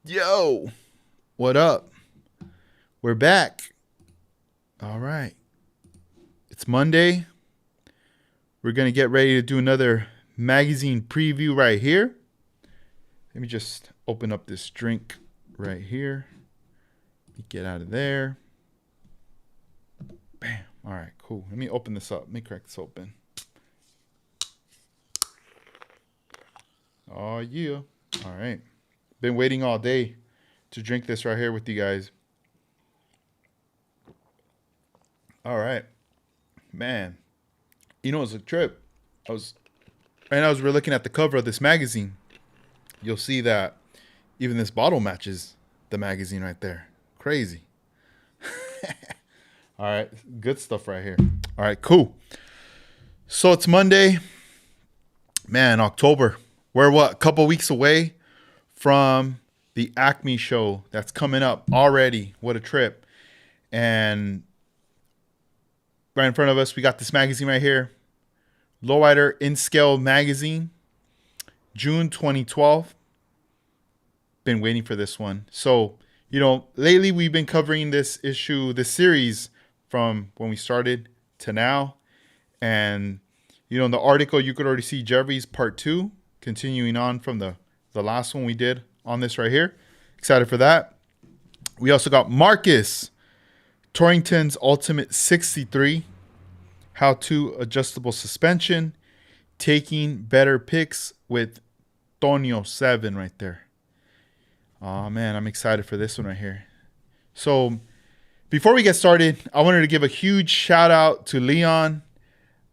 Yo, what up? We're back. All right. It's Monday. We're going to get ready to do another magazine preview right here. Let me just open up this drink right here. Let me get out of there. Bam. All right, cool. Let me open this up. Let me crack this open. Oh, yeah. All right. Been waiting all day to drink this right here with you guys. All right. Man, you know, it's a trip. Right now, as we're looking at the cover of this magazine, you'll see that even this bottle matches the magazine right there. Crazy. All right. Good stuff right here. All right, cool. So it's Monday. Man, October. We're a couple weeks away from the Acme show that's coming up already. What a trip. And right in front of us, we got this magazine right here. Lowrider In Scale magazine. June 2012. Been waiting for this one. So, you know, lately we've been covering this issue, this series from when we started to now. And, you know, in the article, you could already see Jeffrey's part 2, continuing on from the last one we did on this right here. Excited for that. We also got Marcus Torrington's Ultimate 63, how-to adjustable suspension, taking better picks with Tonio 7 right there. Oh, man, I'm excited for this one right here. So before we get started, I wanted to give a huge shout out to Leon.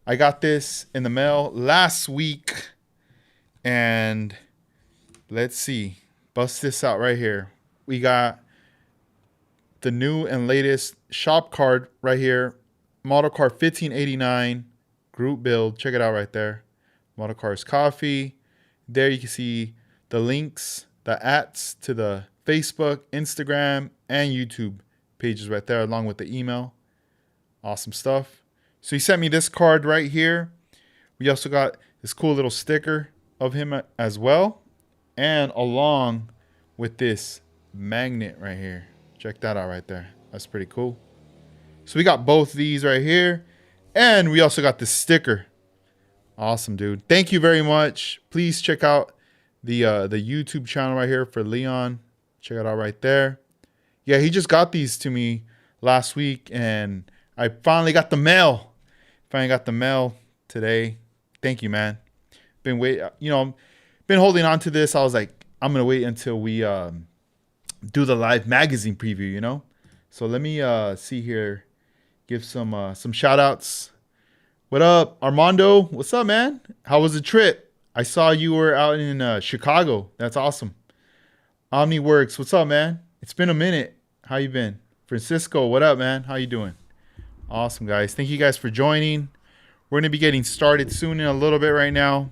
I got this in the mail last week. And let's see. Bust this out right here. We got the new and latest shop card right here. Model car 1589 group build. Check it out right there. Model cars coffee. There you can see the links, the ats to the Facebook, Instagram, and YouTube pages right there, along with the email. Awesome stuff. So he sent me this card right here. We also got this cool little sticker of him as well, and along with this magnet right here. Check that out right there. That's pretty cool. So we got both these right here, and we also got the sticker. Awesome, dude. Thank you very much. Please check out the YouTube channel right here for Leon. Check it out right there. Yeah, he just got these to me last week, and I finally got the mail. Finally got the mail today. Thank you, man. Been holding on to this. I was like, I'm gonna wait until we do the live magazine preview, you know. So let me see here. Give some shout outs. What up, Armando? What's up, man? How was the trip? I saw you were out in Chicago. That's awesome. OmniWorks, what's up, man? It's been a minute. How you been? Francisco, what up, man? How you doing? Awesome, guys. Thank you guys for joining. We're going to be getting started soon in a little bit right now.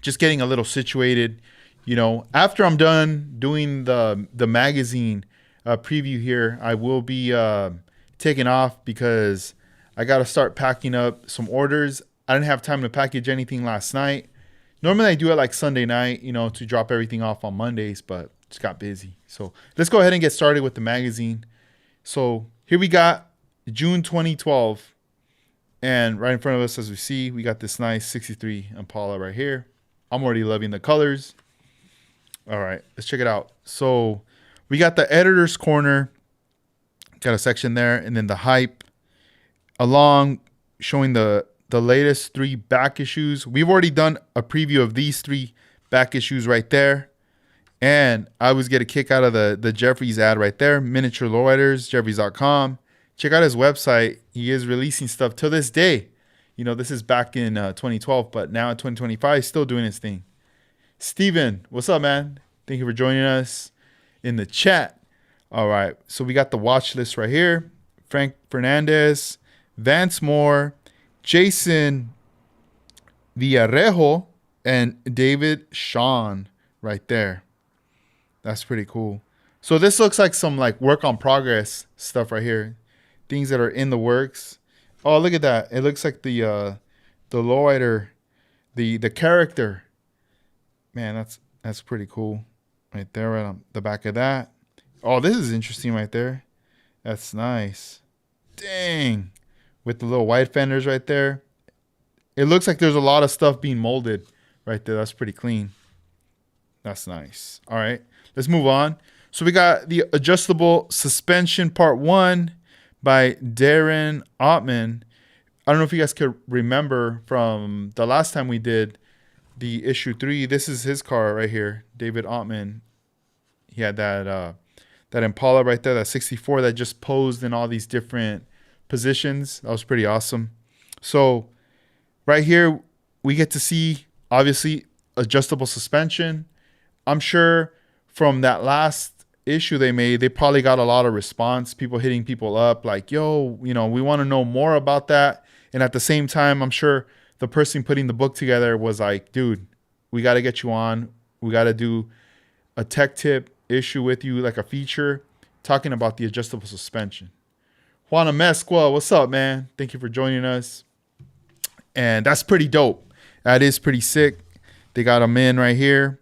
Just getting a little situated. You know, after I'm done doing the magazine preview here, I will be taking off because I got to start packing up some orders. I didn't have time to package anything last night. Normally I do it like Sunday night, you know, to drop everything off on Mondays, but just got busy. So let's go ahead and get started with the magazine. So here we got June 2012. And right in front of us, as we see, we got this nice 63 Impala right here. I'm already loving the colors. All right, let's check it out. So we got the editor's corner. Got a section there. And then the hype along showing the latest 3 back issues. We've already done a preview of these 3 back issues right there. And I always get a kick out of the Jeffries ad right there. Miniature Lowriders, Jeffries.com. Check out his website. He is releasing stuff to this day. You know, this is back in 2012, but now in 2025, he's still doing his thing. Steven, what's up, man? Thank you for joining us in the chat. All right, so we got the watch list right here. Frank Fernandez, Vance Moore, Jason Villarejo, and David Sean right there. That's pretty cool. So this looks like some like work on progress stuff right here. Things that are in the works. Oh, look at that. It looks like the Lowrider, the character. Man, that's pretty cool. right there, right on the back of that. Oh, this is interesting right there. That's nice. Dang. With the little white fenders right there. It looks like there's a lot of stuff being molded right there. That's pretty clean. That's nice. All right, let's move on. So we got the adjustable suspension part 1 by Darren Ottman. I don't know if you guys could remember from the last time we did the issue 3. This is his car right here, David Ottman. He had that Impala right there, that 64 that just posed in all these different positions. That was pretty awesome. So right here, we get to see, obviously, adjustable suspension. I'm sure from that last issue they made, they probably got a lot of response, people hitting people up like, yo, we want to know more about that. And at the same time, I'm sure the person putting the book together was like, dude, we got to get you on. We got to do a tech tip issue with you, like a feature talking about the adjustable suspension. Juana Mesqua, what's up, man? Thank you for joining us. And that's pretty dope. That is pretty sick. They got them in right here.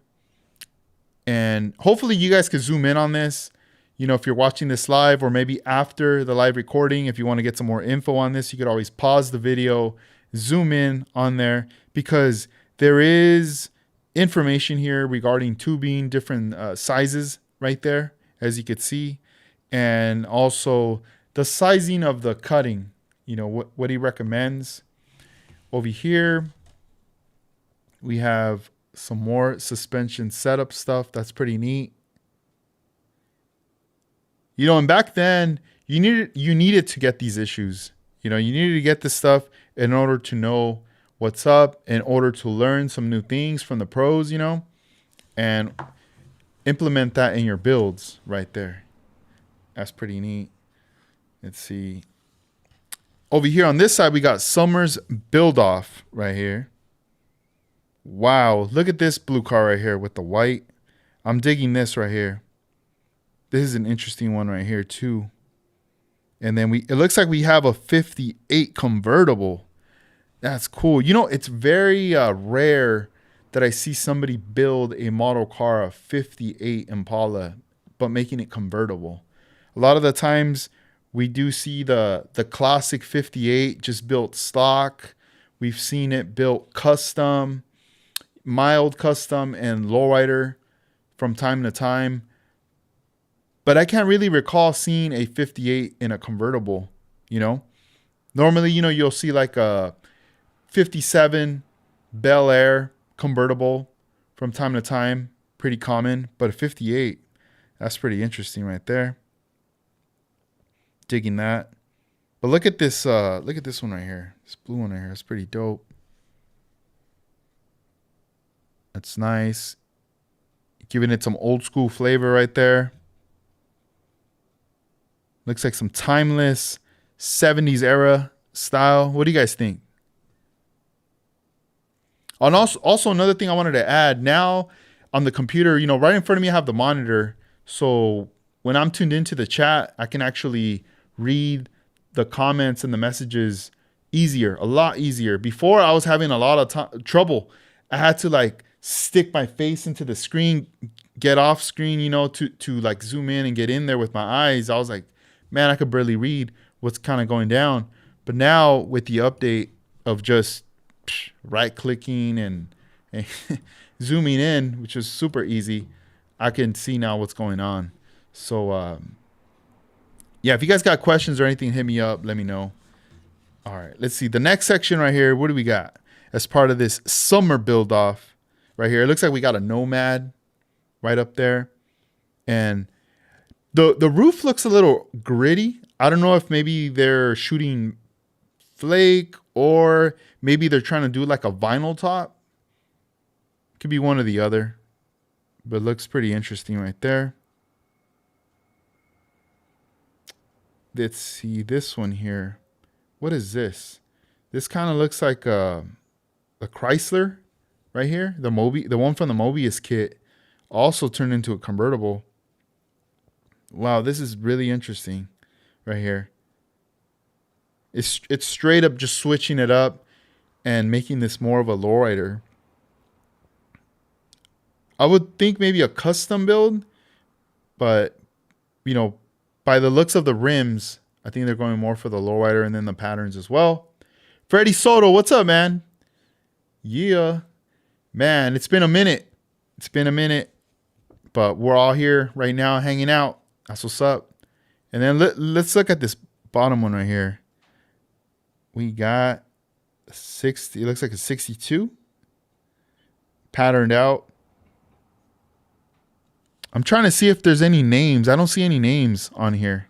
And hopefully you guys can zoom in on this. If you're watching this live or maybe after the live recording, if you want to get some more info on this, you could always pause the video, zoom in on there, because there is information here regarding tubing, different sizes right there, as you could see. And also the sizing of the cutting, what he recommends. Over here, we have some more suspension setup stuff. That's pretty neat. And back then, you needed to get these issues. You needed to get this stuff in order to know what's up, in order to learn some new things from the pros, and implement that in your builds right there. That's pretty neat. Let's see. Over here on this side, we got Summer's Build Off right here. Wow, look at this blue car right here with the white. I'm digging this right here. This is an interesting one right here too. And then it looks like we have a 58 convertible. That's cool. It's very rare that I see somebody build a model car, a 58 Impala, but making it convertible. A lot of the times we do see the classic 58 just built stock. We've seen it built custom, mild custom, and lowrider from time to time. But I can't really recall seeing a 58 in a convertible, Normally, you'll see like a 57 Bel Air convertible from time to time. Pretty common. But a 58, that's pretty interesting right there. Digging that. But look at this one right here. This blue one right here. It's pretty dope. That's nice. Giving it some old school flavor right there. Looks like some timeless 70s era style. What do you guys think? And also another thing I wanted to add, now on the computer, right in front of me I have the monitor. So when I'm tuned into the chat, I can actually read the comments and the messages a lot easier. Before, I was having a lot of trouble. I had to stick my face into the screen, get off screen, to like zoom in and get in there with my eyes. I was like, man, I could barely read what's kind of going down. But now with the update of just right clicking and zooming in, which is super easy, I can see now what's going on. So yeah, if you guys got questions or anything, hit me up, let me know. All right, let's see the next section right here. What do we got as part of this summer build off right here? It looks like we got a Nomad right up there, and the roof looks a little gritty. I don't know if maybe they're shooting flake or maybe they're trying to do like a vinyl top. Could be one or the other, but it looks pretty interesting right there. Let's see this one here. What is this? This kind of looks like a Chrysler right here. The one from the Mobius kit also turned into a convertible. Wow, this is really interesting right here. It's straight up just switching it up and making this more of a lowrider. I would think maybe a custom build, but you know, by the looks of the rims, I think they're going more for the lowrider and then the patterns as well. Freddie Soto, what's up, man? Yeah, man, it's been a minute. It's been a minute, but we're all here right now hanging out. That's what's up. And then let's look at this bottom one right here. We got 60. It looks like a 62 patterned out. I'm trying to see if there's any names. I don't see any names on here.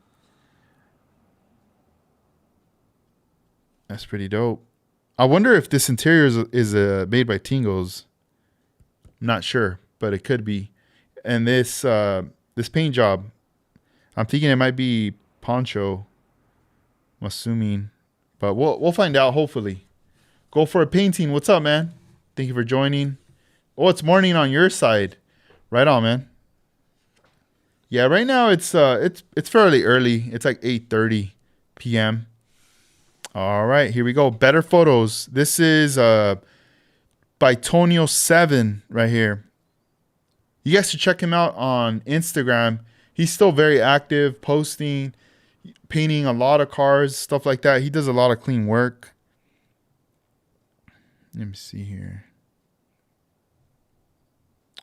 That's pretty dope. I wonder if this interior is made by Tingos. I'm not sure, but it could be. And this paint job, I'm thinking it might be Poncho. I'm assuming, but we'll find out. Hopefully, Go for a Painting. What's up, man? Thank you for joining. Oh, it's morning on your side. Right on, man. Yeah, right now it's fairly early. It's like 8:30 p.m. All right, here we go. Better Photos. This is by Tonio7 right here. You guys should check him out on Instagram. He's still very active, posting, painting a lot of cars, stuff like that. He does a lot of clean work. Let me see here.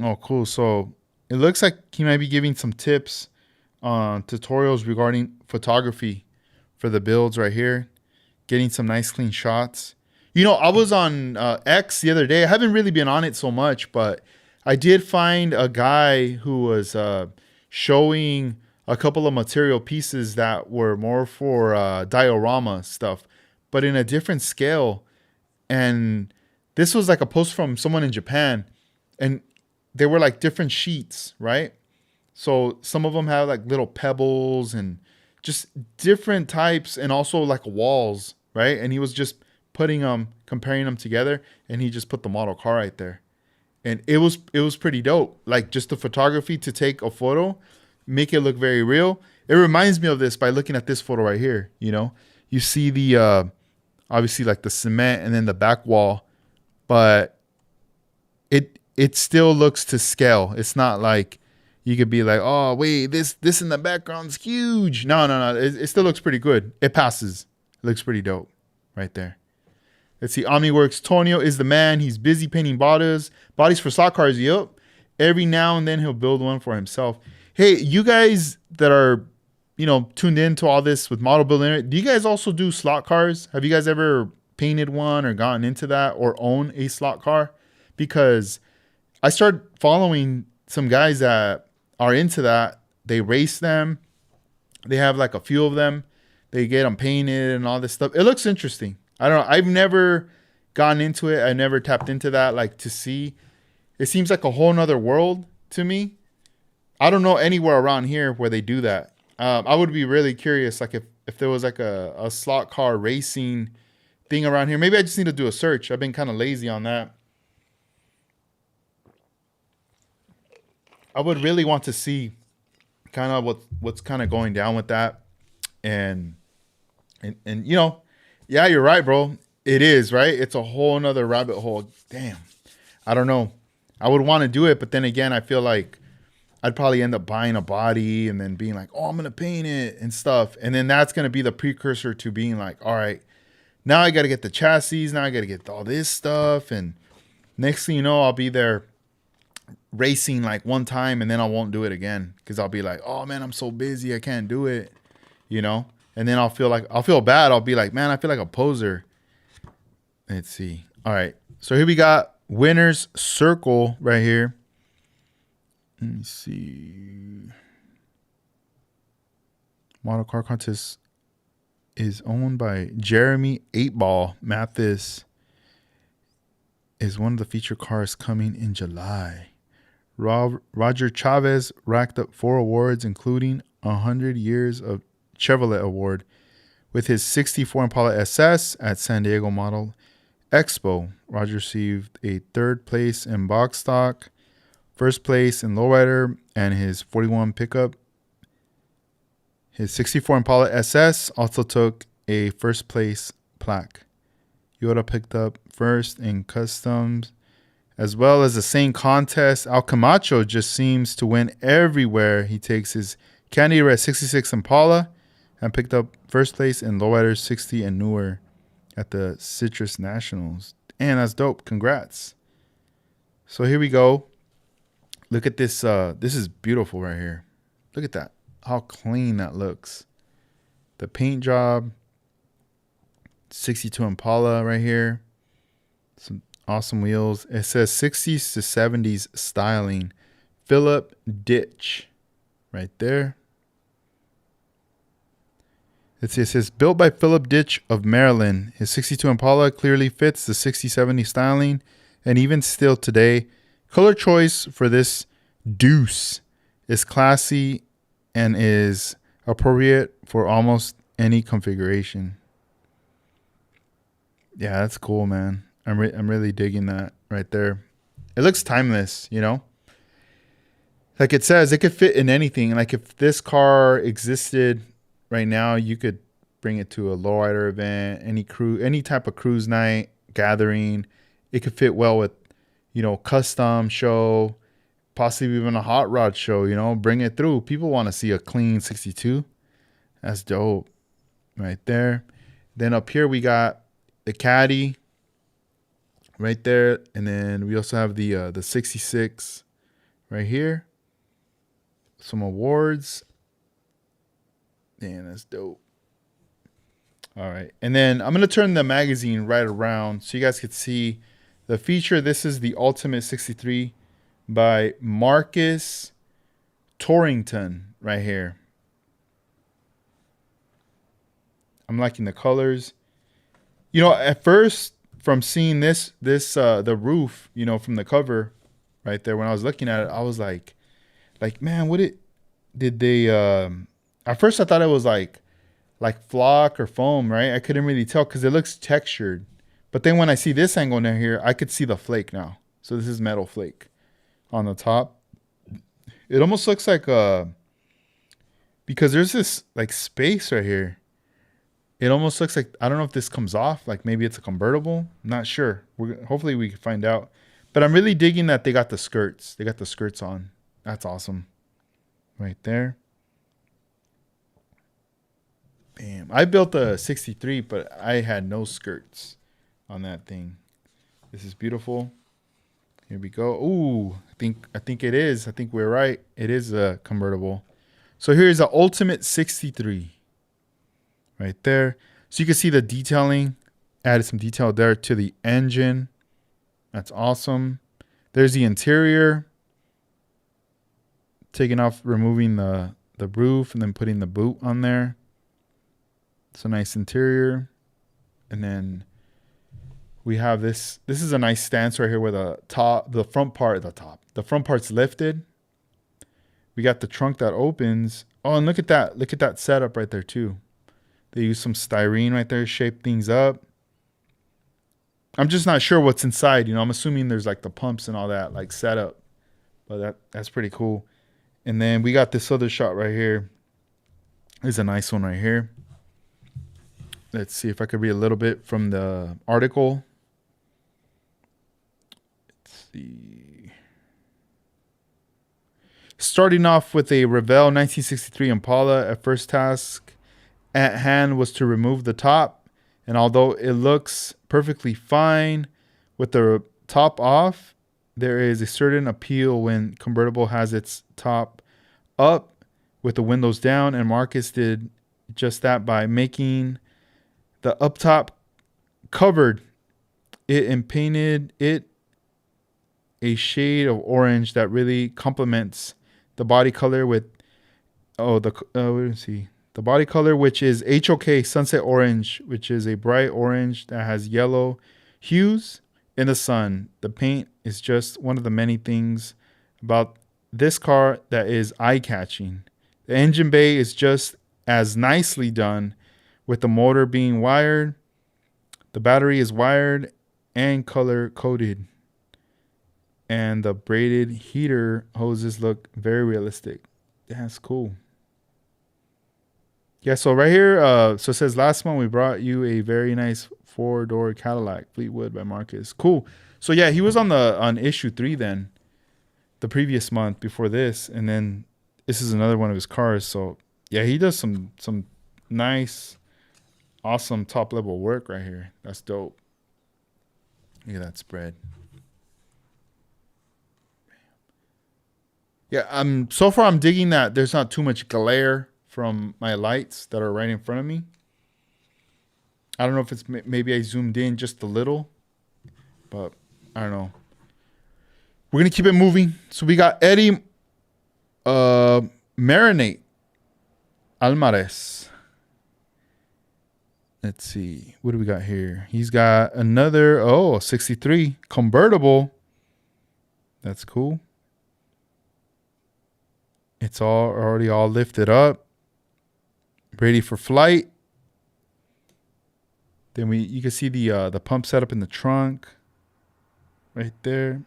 Oh, cool. So it looks like he might be giving some tips on tutorials regarding photography for the builds right here. Getting some nice clean shots. You know, I was on X the other day. I haven't really been on it so much, but I did find a guy who was showing a couple of material pieces that were more for diorama stuff, but in a different scale. And this was like a post from someone in Japan, and they were like different sheets, right? So some of them have like little pebbles and just different types, and also like walls, right? And he was just putting them, comparing them together, and he just put the model car right there. And it was pretty dope. Like just the photography to take a photo, make it look very real. It reminds me of this by looking at this photo right here. You know, you see the obviously like the cement and then the back wall, but it still looks to scale. It's not like you could be like, oh wait, this in the background's huge. No. It still looks pretty good. It passes. It looks pretty dope right there. Let's see. OmniWorks Tonio is the man. He's busy painting bodies for stock cars. Yep. Every now and then he'll build one for himself. Hey, you guys that are, you know, tuned into all this with model building, do you guys also do slot cars? Have you guys ever painted one or gotten into that or own a slot car? Because I started following some guys that are into that. They race them. They have like a few of them. They get them painted and all this stuff. It looks interesting. I don't know. I've never gotten into it. I never tapped into that, like to see. It seems like a whole nother world to me. I don't know anywhere around here where they do that. I would be really curious, like if there was like a slot car racing thing around here. Maybe I just need to do a search. I've been kind of lazy on that. I would really want to see kind of what's kind of going down with that. And you know, yeah, you're right, bro. It is, right? It's a whole nother rabbit hole. Damn. I don't know. I would want to do it, but then again, I feel like I'd probably end up buying a body and then being like, oh, I'm going to paint it and stuff. And then that's going to be the precursor to being like, all right, now I got to get the chassis. Now I got to get all this stuff. And next thing you know, I'll be there racing like one time and then I won't do it again because I'll be like, oh man, I'm so busy. I can't do it, you know? And then I'll feel bad. I'll be like, man, I feel like a poser. Let's see. All right. So here we got Winner's Circle right here. Let me see. Model Car Contest is owned by Jeremy 8-Ball Mathis. Is one of the feature cars coming in July. Roger Chavez racked up 4 awards, including 100 Years of Chevrolet Award with his 64 Impala SS at San Diego Model Expo. Roger received a 3rd place in box stock, 1st place in Lowrider, and his 41 pickup. His 64 Impala SS also took a 1st place plaque. Yoda picked up 1st in customs as well as the same contest. Al Camacho just seems to win everywhere. He takes his Candy Red 66 Impala and picked up first place in Lowrider 60 and newer at the Citrus Nationals. And that's dope. Congrats. So here we go. Look at this. This is beautiful right here. Look at that. How clean that looks. The paint job. 62 Impala right here. Some awesome wheels. It says 60s to 70s styling. Philip Ditch right there. It says built by Philip Ditch of Maryland. His 62 Impala clearly fits the 60-70 styling, and even still today, color choice for this Deuce is classy and is appropriate for almost any configuration. Yeah, that's cool, man. I'm really digging that right there. It looks timeless, you know? Like it says, it could fit in anything. Like if this car existed right now, you could bring it to a lowrider event, any type of cruise night, gathering. It could fit well with, you know, custom show, possibly even a hot rod show, you know, bring it through. People want to see a clean 62. That's dope right there. Then up here we got the Caddy right there. And then we also have the 66 right here. Some awards. Damn, that's dope. All right. And then I'm going to turn the magazine right around so you guys can see the feature. This is the Ultimate 63 by Marcus Torrington right here. I'm liking the colors. You know, at first from seeing the roof, you know, from the cover right there, when I was looking at it, I was like, man, did they, at first I thought it was like flock or foam, right? I couldn't really tell because it looks textured. But then when I see this angle down here, I could see the flake now. So this is metal flake on the top. It almost looks like because there's this like space right here. It almost looks like, I don't know if this comes off, like maybe it's a convertible. I'm not sure. Hopefully we can find out. But I'm really digging that they got the skirts. They got the skirts on. That's awesome. Right there. Bam. I built a 63, but I had no skirts on that thing. This is beautiful. Here we go. Ooh, I think it is. I think we're right. It is a convertible. So here's the Ultimate 63. Right there. So you can see the detailing. Added some detail there to the engine. That's awesome. There's the interior. Taking off, removing the roof and then putting the boot on there. It's a nice interior. And then we have this. This is a nice stance right here where the front part's lifted. We got the trunk that opens. Oh, and look at that. Look at that setup right there too. They use some styrene right there to shape things up. I'm just not sure what's inside. You know, I'm assuming there's like the pumps and all that like setup. But that's pretty cool. And then we got this other shot right here. There's a nice one right here. Let's see if I could read a little bit from the article. Let's see. Starting off with a Revell 1963 Impala, at first task at hand was to remove the top, and although it looks perfectly fine with the top off, there is a certain appeal when convertible has its top up with the windows down, and Marcus did just that by making the up top covered it and painted it a shade of orange that really complements the body color with the body color, which is HOK Sunset Orange, which is a bright orange that has yellow hues in the sun. The paint is just one of the many things about this car that is eye-catching. The engine bay is just as nicely done, with the motor being wired. The battery is wired and color-coded. And the braided heater hoses look very realistic. That's cool. Yeah, so right here, so it says last month we brought you a very nice 4-door Cadillac Fleetwood by Marcus. Cool. So yeah, he was on issue 3 then, the previous month before this, and then this is another one of his cars. So yeah, he does some nice, awesome top level work right here. That's dope. Look at that spread. Yeah, so far I'm digging that there's not too much glare from my lights that are right in front of me. I don't know if it's maybe I zoomed in just a little, but I don't know. We're gonna keep it moving. So we got Eddie Marinate Almares. Let's see. What do we got here? He's got another 63 convertible. That's cool. It's already all lifted up, ready for flight. Then you can see the pump setup in the trunk, right there.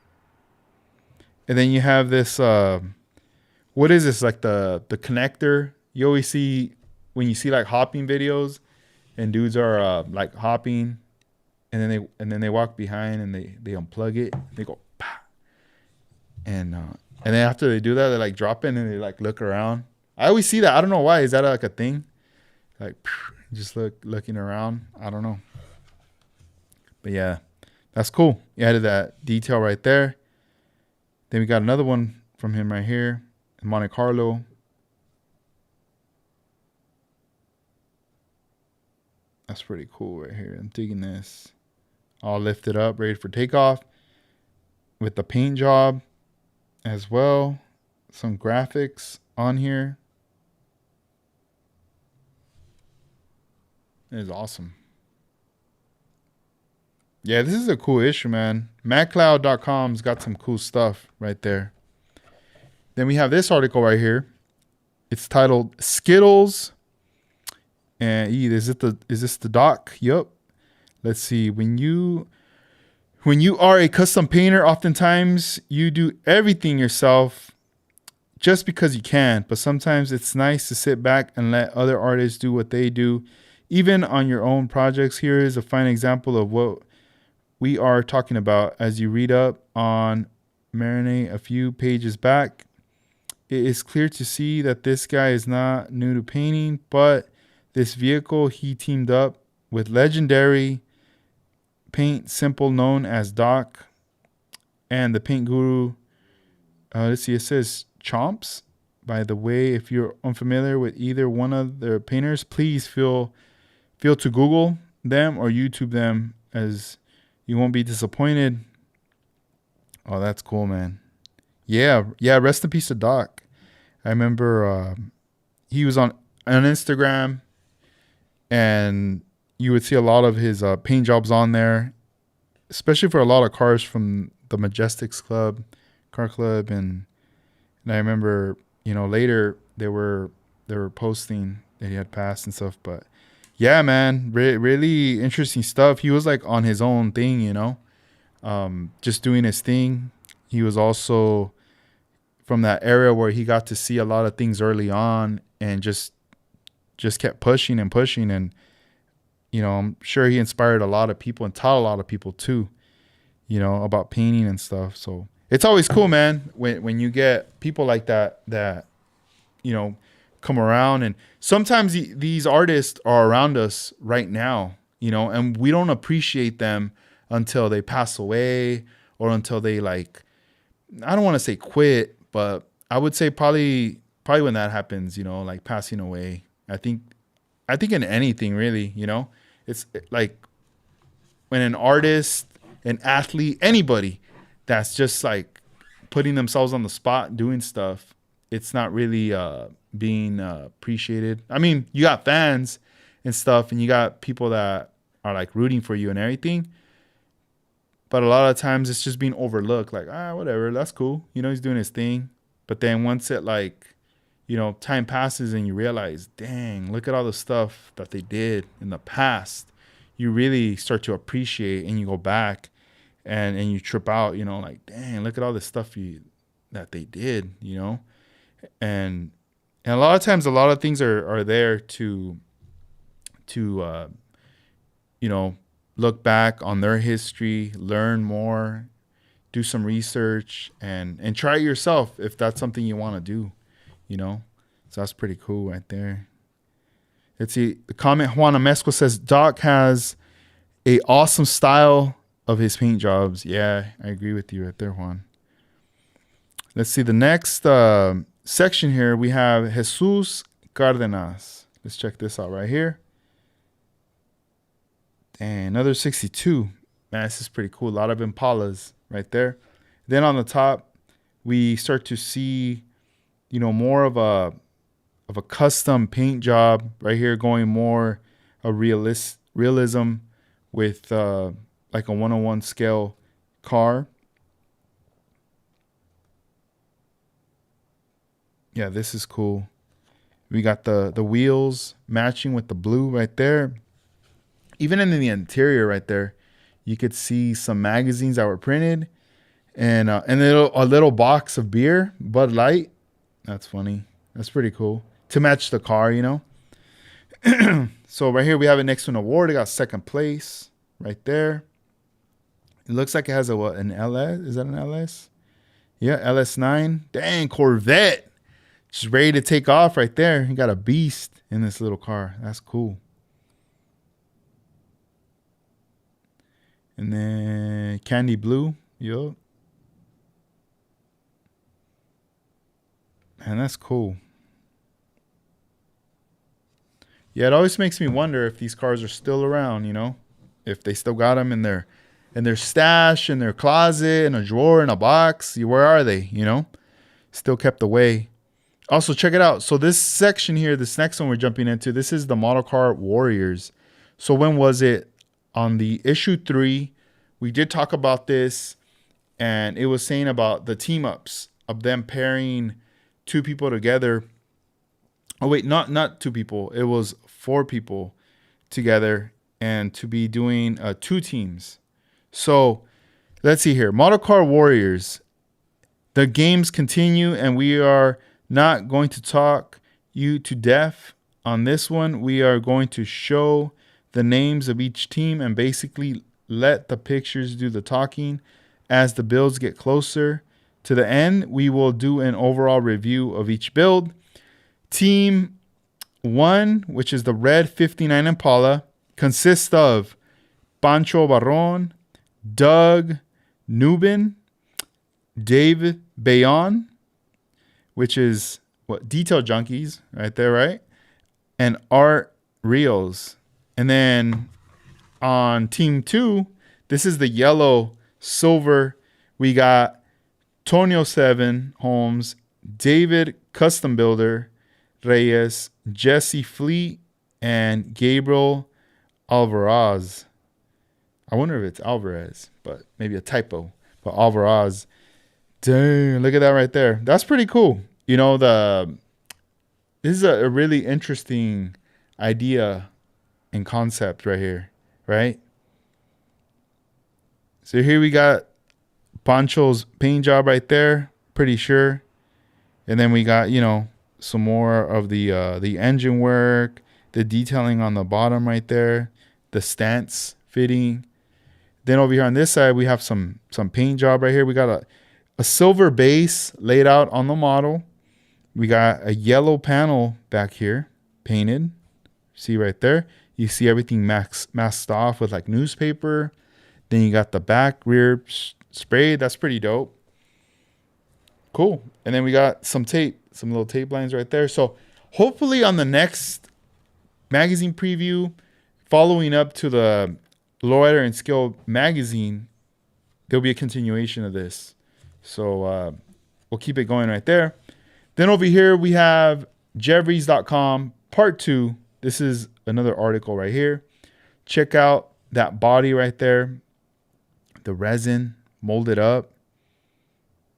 And then you have this. What is this? Like the connector you always see when you see like hopping videos, and dudes are like hopping, and then they walk behind and they unplug it. They go, bah. And then after they do that, they like drop it and they like look around. I always see that. I don't know why. Is that like a thing? Like just looking around. I don't know. But yeah, that's cool. You added that detail right there. Then we got another one from him right here in Monte Carlo. That's pretty cool right here. I'm digging this. All lifted up, ready for takeoff. With the paint job as well. Some graphics on here. It is awesome. Yeah, this is a cool issue, man. MacLeod.com's got some cool stuff right there. Then we have this article right here. It's titled Skittles. And is this the doc? Yup. Let's see. When you are a custom painter, oftentimes you do everything yourself just because you can. But sometimes it's nice to sit back and let other artists do what they do, even on your own projects. Here is a fine example of what we are talking about. As you read up on Marinate a few pages back, it is clear to see that this guy is not new to painting, but this vehicle he teamed up with legendary paint simple known as Doc and the paint guru. Let's see, it says Chomps. By the way, if you're unfamiliar with either one of their painters, please feel to Google them or YouTube them, as you won't be disappointed. Oh, that's cool, man. Yeah. Rest in peace to Doc. I remember he was on Instagram, and you would see a lot of his paint jobs on there, especially for a lot of cars from the Majestics Club, Car Club, and I remember, later they were posting that he had passed and stuff. But yeah, man, really interesting stuff. He was like on his own thing, just doing his thing. He was also from that area where he got to see a lot of things early on and just kept pushing and pushing. And, I'm sure he inspired a lot of people and taught a lot of people too, about painting and stuff. So it's always cool, man, when you get people like that, come around. And sometimes these artists are around us right now, and we don't appreciate them until they pass away or until they I don't want to say quit, but I would say probably when that happens, like passing away. I think in anything really, it's like when an artist, an athlete, anybody that's just like putting themselves on the spot, doing stuff, it's not really being appreciated. I mean, you got fans and stuff, and you got people that are like rooting for you and everything. But a lot of times it's just being overlooked. Like, whatever, that's cool. He's doing his thing. But then once it time passes and you realize, dang, look at all the stuff that they did in the past, you really start to appreciate, and you go back and you trip out, like, dang, look at all the stuff that they did, and a lot of times a lot of things are there to look back on their history, learn more, do some research, and try it yourself if that's something you want to do, you know. So that's pretty cool right there. Let's see. The comment Juana Mesco says Doc has a awesome style of his paint jobs. Yeah, I agree with you right there, Juan. Let's see the next section here. We have Jesus Cardenas. Let's check this out right here. And another 62. Man, this is pretty cool. A lot of Impalas right there. Then on the top, we start to see, more of a custom paint job right here, going more a realism with like a 101 scale car. Yeah, this is cool. We got the wheels matching with the blue right there. Even in the interior right there, you could see some magazines that were printed, and a little box of beer, Bud Light. That's funny. That's pretty cool to match the car, So right here we have it next to an award. It got second place right there. It looks like it has an LS. Is that an LS? Yeah, LS9. Dang, Corvette. Just ready to take off right there. You got a beast in this little car. That's cool. And then candy blue. Yup. And that's cool. Yeah, it always makes me wonder if these cars are still around, if they still got them in their stash, in their closet, in a drawer, in a box. Where are they, Still kept away. Also, check it out. So this section here, this next one we're jumping into, this is the Model Car Warriors. So when was it? On the issue 3, we did talk about this, and it was saying about the team ups of them pairing 2 people together. Oh wait, not 2 people. It was 4 people together, and to be doing 2 teams. So let's see here. Model Car Warriors. The games continue, and we are not going to talk you to death on this one. We are going to show the names of each team and basically let the pictures do the talking. As the builds get closer to the end, we will do an overall review of each build. Team 1, which is the red 59 Impala, consists of Pancho Barron, Doug Nubin, Dave Bayon, which is Detail Junkies right there, right? And Art Rios. And then on team 2, this is the yellow silver. We got Tonio 7 Holmes, David Custom Builder Reyes, Jesse Fleet, and Gabriel Alvarez. I wonder if it's Alvarez, but maybe a typo. But Alvarez. Dang, look at that right there. That's pretty cool. This is a really interesting idea and concept right here, right? So here we got Pancho's paint job right there, pretty sure. And then we got, some more of the engine work, the detailing on the bottom right there, the stance fitting. Then over here on this side, we have some paint job right here. We got a silver base laid out on the model. We got a yellow panel back here painted. See right there? You see everything masked off with like newspaper. Then you got the back rear sprayed. That's pretty dope. Cool. And then we got some tape, some little tape lines right there. So hopefully on the next magazine preview, following up to the Lowrider and Skill magazine, there'll be a continuation of this. So we'll keep it going right there. Then over here we have Jeffries.com part 2. This is another article right here. Check out that body right there. The resin molded up.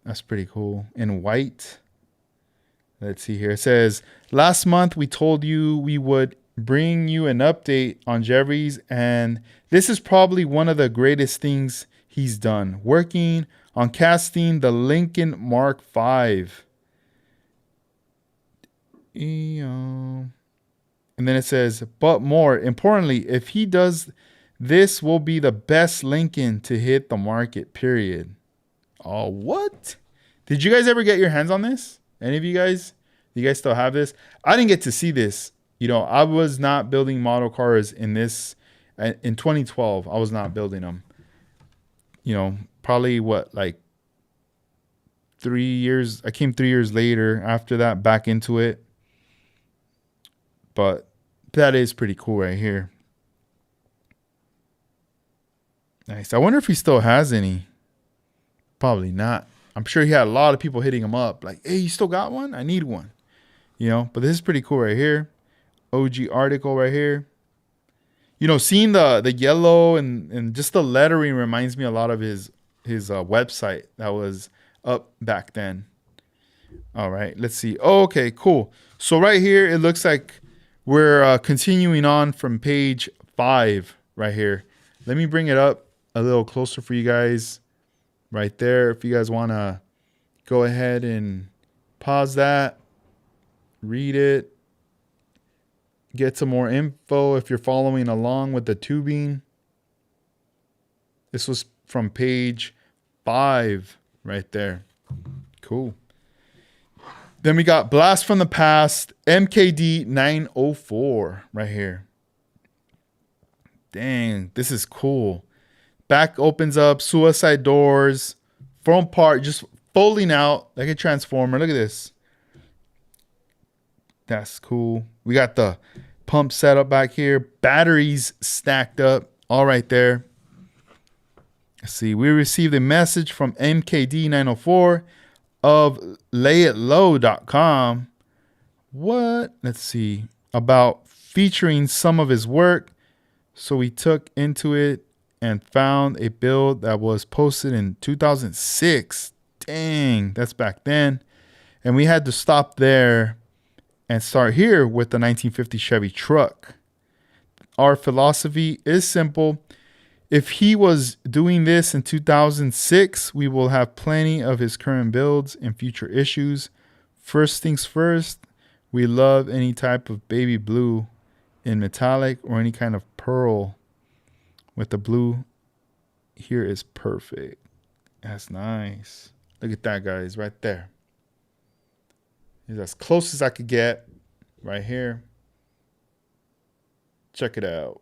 That's pretty cool. In white. Let's see here. It says, last month we told you we would bring you an update on Jeffries, and this is probably one of the greatest things he's done. Working on casting the Lincoln Mark V. And then it says, but more importantly, if he does This will be the best Lincoln to hit the market, period. Oh, what? Did you guys ever get your hands on this? Any of you guys? Do you guys still have this? I didn't get to see this. I was not building model cars in this. In 2012, I was not building them. Probably like 3 years. I came 3 years later after that back into it. But that is pretty cool right here. Nice. I wonder if he still has any. Probably not. I'm sure he had a lot of people hitting him up like, hey, you still got one? I need one. But this is pretty cool right here. OG article right here. Seeing the yellow and just the lettering reminds me a lot of his website that was up back then. All right, let's see. Oh, okay, cool. So right here, it looks like we're continuing on from page 5 right here. Let me bring it up a little closer for you guys right there. If you guys want to go ahead and pause that, read it, get some more info if you're following along with the tubing. This was from page 5 right there. Cool. Then we got Blast from the Past, MKD 904 right here. Dang, this is cool. Back opens up, suicide doors, front part just folding out like a transformer. Look at this. That's cool. We got the pump setup back here. Batteries stacked up all right there. Let's see. We received a message from MKD 904 of layitlow.com. What? Let's see. About featuring some of his work. So we took into it and found a build that was posted in 2006. Dang, that's back then. And we had to stop there and start here with the 1950 Chevy truck. Our philosophy is simple. If he was doing this in 2006, we will have plenty of his current builds and future issues. First things first, we love any type of baby blue in metallic or any kind of pearl with the blue here is perfect. That's nice. Look at that, guys, right there. It's as close as I could get right here. Check it out.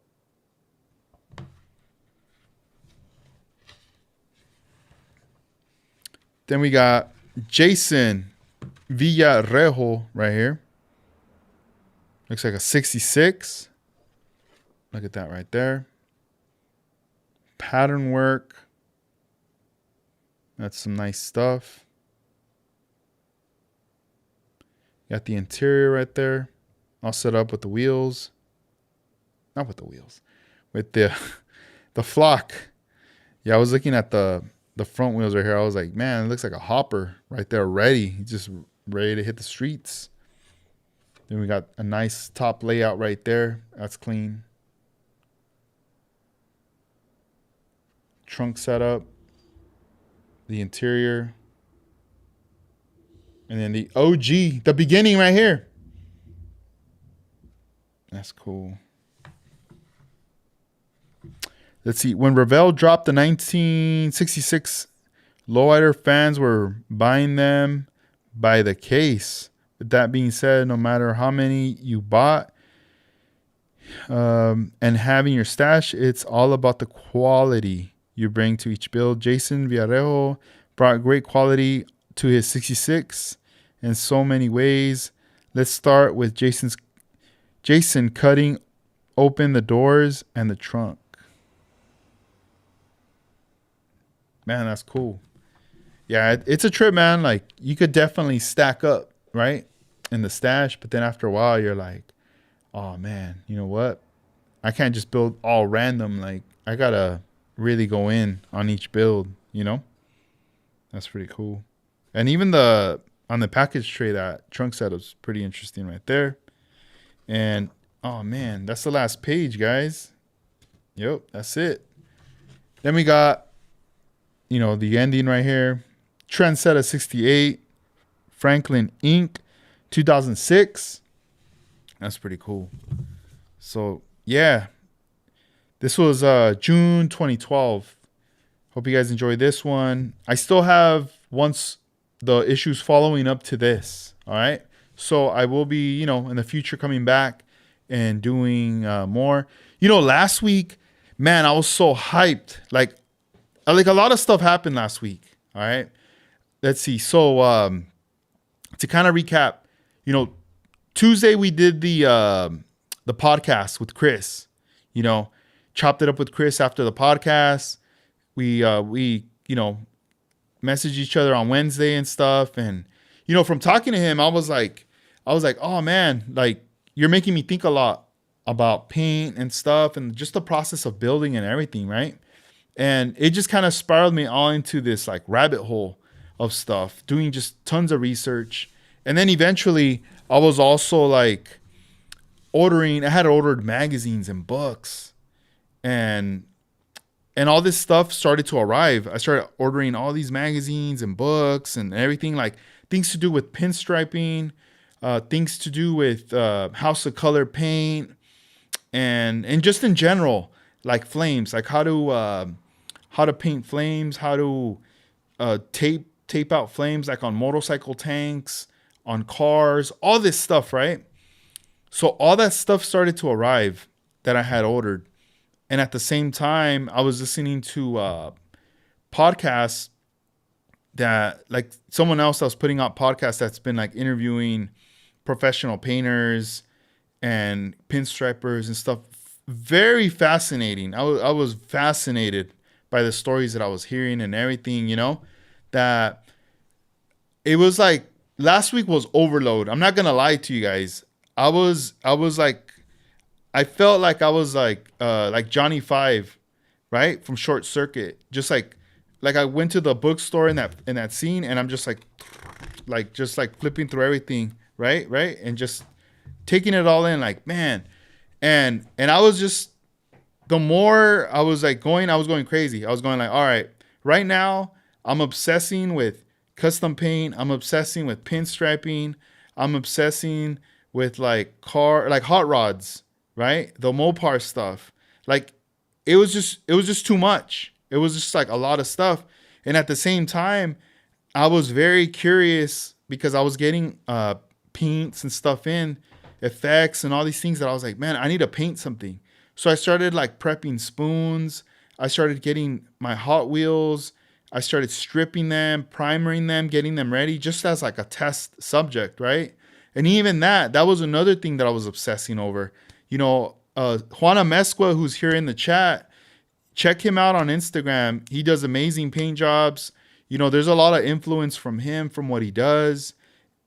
Then we got Jason Villarejo right here. Looks like a 66. Look at that right there. Pattern work. That's some nice stuff. Got the interior right there. All set up with the wheels. Not with the wheels. With the flock. Yeah, I was looking at the front wheels right here. I was like, man, it looks like a hopper right there ready. He's just ready to hit the streets. Then we got a nice top layout right there. That's clean. Trunk setup. The interior. And then the OG, the beginning right here. That's cool. Let's see. When Revell dropped the 1966 Lowrider, fans were buying them by the case. With that being said, no matter how many you bought and having your stash, it's all about the quality you bring to each build. Jason Villarejo brought great quality to his 66 in so many ways. Let's start with Jason cutting open the doors and the trunk. Man, that's cool. Yeah, it's a trip, man. Like, you could definitely stack up, right, in the stash. But then after a while, you're like, oh, man, you know what? I can't just build all random. Like, I got to really go in on each build, you know? That's pretty cool. And even on the package tray, that trunk setup's pretty interesting right there. And, oh, man, that's the last page, guys. Yep, that's it. Then we got, the ending right here. Trendsetter 68, Franklin Inc., 2006. That's pretty cool. So, yeah, This was June 2012. Hope you guys enjoyed this one. I still have once the issues following up to this. All right. So I will be, in the future coming back and doing more. Last week, man, I was so hyped. Like a lot of stuff happened last week. All right. Let's see. So to kind of recap, Tuesday we did the podcast with Chris. Chopped it up with Chris after the podcast. We messaged each other on Wednesday and stuff. And from talking to him, I was like, oh man, like you're making me think a lot about paint and stuff and just the process of building and everything, right? And it just kind of spiraled me all into this like rabbit hole of stuff, doing just tons of research. And then eventually I was also like I had ordered magazines and books and all this stuff started to arrive. I started ordering all these magazines and books and everything, like things to do with pinstriping, things to do with house of color paint, and just in general, like flames, like how to paint flames, how to tape out flames, like on motorcycle tanks, on cars, all this stuff, right? So all that stuff started to arrive that I had ordered. And at the same time, I was listening to podcasts that like someone else that was putting out podcasts that's been like interviewing professional painters and pinstripers and stuff. Very fascinating. I was fascinated by the stories that I was hearing and everything, that it was like last week was overload. I'm not going to lie to you guys. I was like, I felt like I was like Johnny Five, right? From Short Circuit. Just like I went to the bookstore in that scene and I'm just like flipping through everything, right? And just taking it all in, like, man. And I was just, the more I was like going, I was going crazy. I was going like, all right, right now I'm obsessing with custom paint. I'm obsessing with pinstriping. I'm obsessing with like hot rods, right? The Mopar stuff. Like it was just too much. It was just like a lot of stuff. And at the same time, I was very curious because I was getting paints and stuff in, effects and all these things that I was like, man, I need to paint something. So I started like prepping spoons. I started getting my Hot Wheels. I started stripping them, primering them, getting them ready just as like a test subject, right? And even that was another thing that I was obsessing over. Juana Mesqua, who's here in the chat, check him out on Instagram. He does amazing paint jobs. There's a lot of influence from him, from what he does,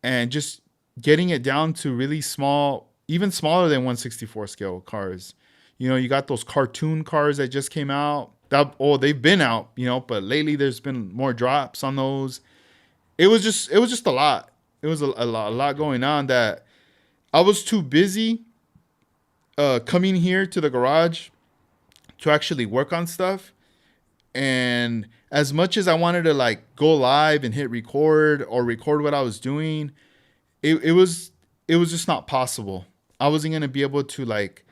and just getting it down to really small, even smaller than 1/64 scale cars. You got those cartoon cars that just came out. They've been out, but lately there's been more drops on those. It was just a lot. It was a lot going on that I was too busy coming here to the garage to actually work on stuff. And as much as I wanted to like go live and hit record or record what I was doing, it was just not possible. I wasn't going to be able to like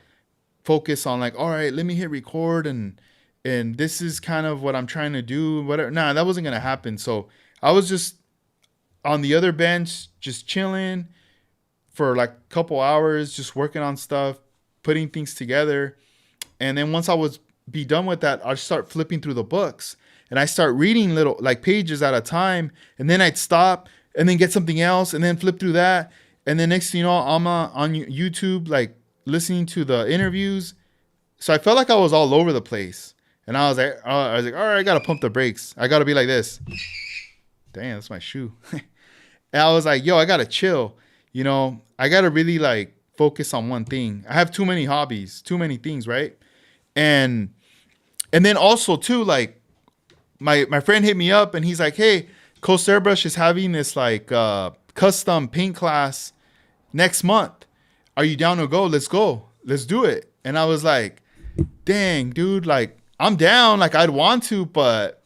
focus on like, all right, let me hit record and this is kind of what I'm trying to do, whatever. Nah, that wasn't going to happen. So I was just on the other bench, just chilling for like a couple hours, just working on stuff, putting things together. And then once I was be done with that, I'd start flipping through the books and I start reading little like pages at a time. And then I'd stop and then get something else and then flip through that. And then next thing you know, I'm on YouTube, like listening to the interviews. So I felt like I was all over the place. And I was like, all right, I got to pump the brakes. I got to be like this. Damn, that's my shoe. And I was like, yo, I got to chill. I got to really like focus on one thing. I have too many hobbies, too many things, right? And then also too, like my friend hit me up and he's like, hey, Coast Airbrush is having this like custom paint class next month. Are you down to go? Let's go. Let's do it. And I was like, dang, dude, like I'm down. Like I'd want to, but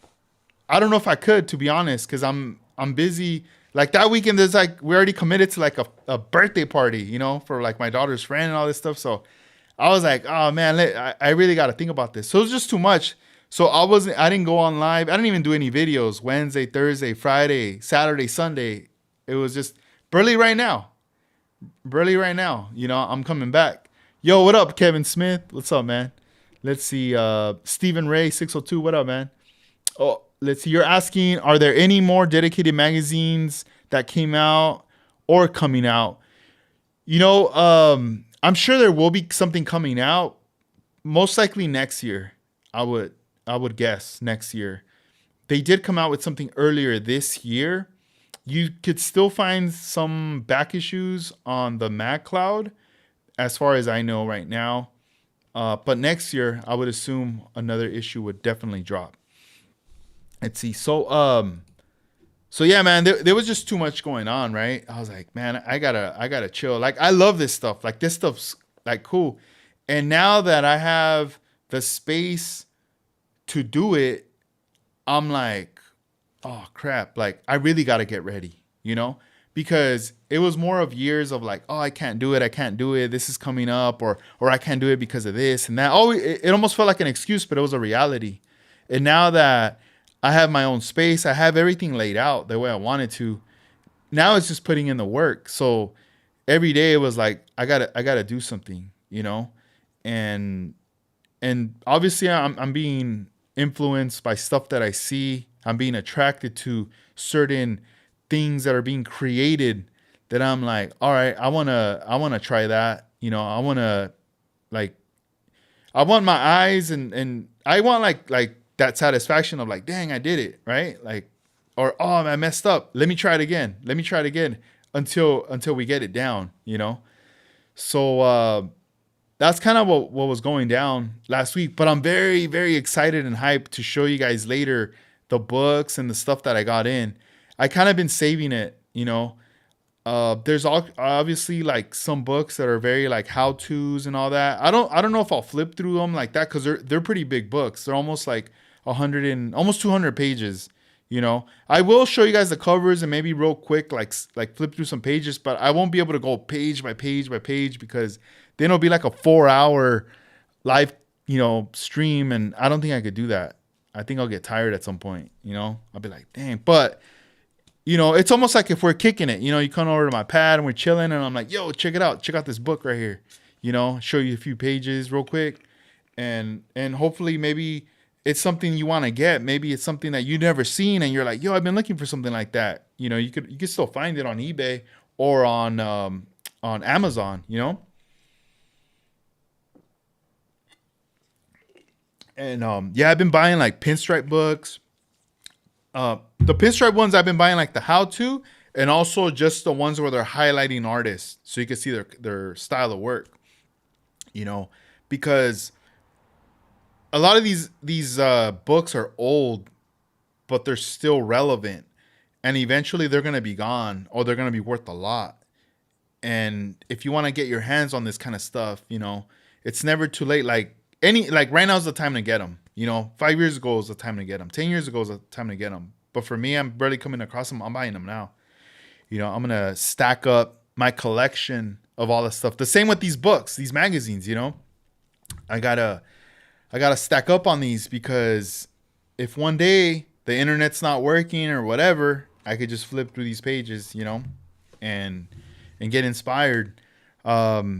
I don't know if I could, to be honest, because I'm busy. Like that weekend, we already committed to like a birthday party, for like my daughter's friend and all this stuff. So I was like, oh man, I really got to think about this. So it was just too much. So I didn't go on live. I didn't even do any videos Wednesday, Thursday, Friday, Saturday, Sunday. It was just barely right now. Barely right now. You know, I'm coming back. Yo, what up, Kevin Smith? What's up, man? Let's see. Stephen Ray 602. What up, man? Oh, let's see. You're asking, are there any more dedicated magazines that came out or coming out? You know, I'm sure there will be something coming out. Most likely next year. I would guess next year. They did come out with something earlier this year. You could still find some back issues on the Mag Cloud, as far as I know right now. But next year, I would assume another issue would definitely drop. Let's see. So yeah, man, there was just too much going on, right? I was like, man, I gotta chill. Like, I love this stuff. Like, this stuff's like cool. And now that I have the space to do it, I'm like, oh crap. Like, I really gotta get ready, you know? Because it was more of years of like, oh, I can't do it. I can't do it. This is coming up, or I can't do it because of this and that. Oh, it almost felt like an excuse, but it was a reality. And now that I have my own space, I have everything laid out the way I wanted to. Now it's just putting in the work. So every day it was like, I gotta do something, you know? And obviously I'm being influenced by stuff that I see. I'm being attracted to certain things that are being created that I'm like, all right, I wanna try that. You know, like I want my eyes and I want like that satisfaction of like, dang, I did it, right? Like, or oh, I messed up. Let me try it again. Let me try it again until we get it down, you know? So that's kind of what was going down last week. But I'm very, very excited and hyped to show you guys later the books and the stuff that I got in. I kind of been saving it, you know. There's obviously like some books that are very like how tos and all that. I don't know if I'll flip through them like that because they're pretty big books. They're almost like 100 and almost 200 pages. You know, I will show you guys the covers and maybe real quick like flip through some pages, but I won't be able to go page by page by page because then it'll be like a 4-hour live, you know, stream, and I don't think I could do that. I think I'll get tired at some point. You know, I'll be like, dang, but. You know, it's almost like if we're kicking it, you know, you come over to my pad and we're chilling and I'm like, yo, check it out. Check out this book right here. You know, show you a few pages real quick. And hopefully maybe it's something you want to get. Maybe it's something that you've never seen and you're like, yo, I've been looking for something like that. You know, you could still find it on eBay or on Amazon, you know? And yeah, I've been buying like pinstripe books. The pinstripe ones I've been buying like the how to, and also just the ones where they're highlighting artists so you can see their style of work, you know, because a lot of these books are old, but they're still relevant, and eventually they're going to be gone or they're going to be worth a lot. And if you want to get your hands on this kind of stuff, you know, it's never too late. Like right now is the time to get them. You know, 5 years ago is the time to get them. 10 years ago is the time to get them. But for me, I'm barely coming across them. I'm buying them now. You know, I'm going to stack up my collection of all this stuff. The same with these books, these magazines, you know. I gotta stack up on these because if one day the internet's not working or whatever, I could just flip through these pages, you know, and get inspired. But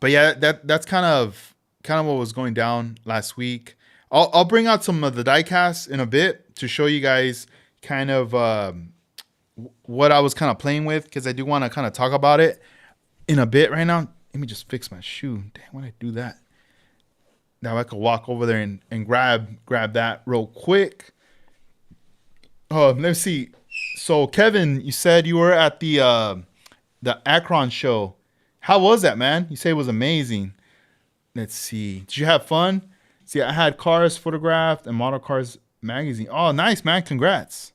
yeah, that's kind of what was going down last week. I'll bring out some of the diecast in a bit to show you guys kind of what I was kind of playing with, because I do want to kind of talk about it in a bit right now. Let me just fix my shoe. Dang, why did I do that? Now I could walk over there and grab that real quick. Oh, let's see. So Kevin, you said you were at the Akron show. How was that, man? You say it was amazing. Let's see. Did you have fun? See, I had cars photographed and model cars magazine. Oh, nice, man. Congrats.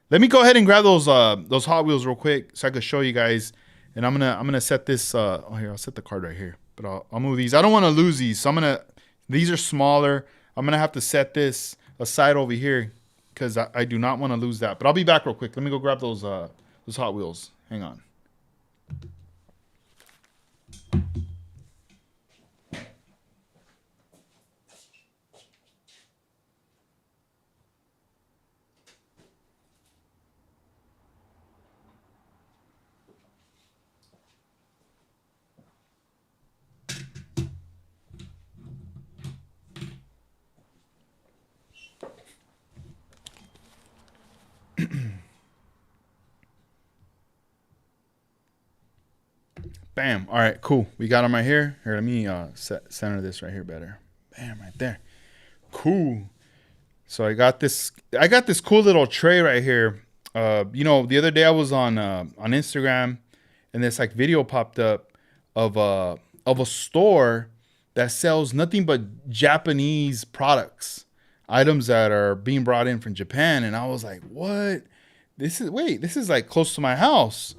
Let me go ahead and grab those Hot Wheels real quick so I could show you guys. And I'm gonna set this. Here, I'll set the card right here. But I'll move these. I don't want to lose these, so these are smaller. I'm gonna have to set this aside over here because I do not want to lose that. But I'll be back real quick. Let me go grab those Hot Wheels. Hang on. Bam. All right, cool. We got them right here. Here, let me center this right here better. Bam, right there. Cool. So I got this cool little tray right here. The other day I was on Instagram, and this like video popped up of a store that sells nothing but Japanese products, items that are being brought in from Japan. And I was like, what? This is like close to my house.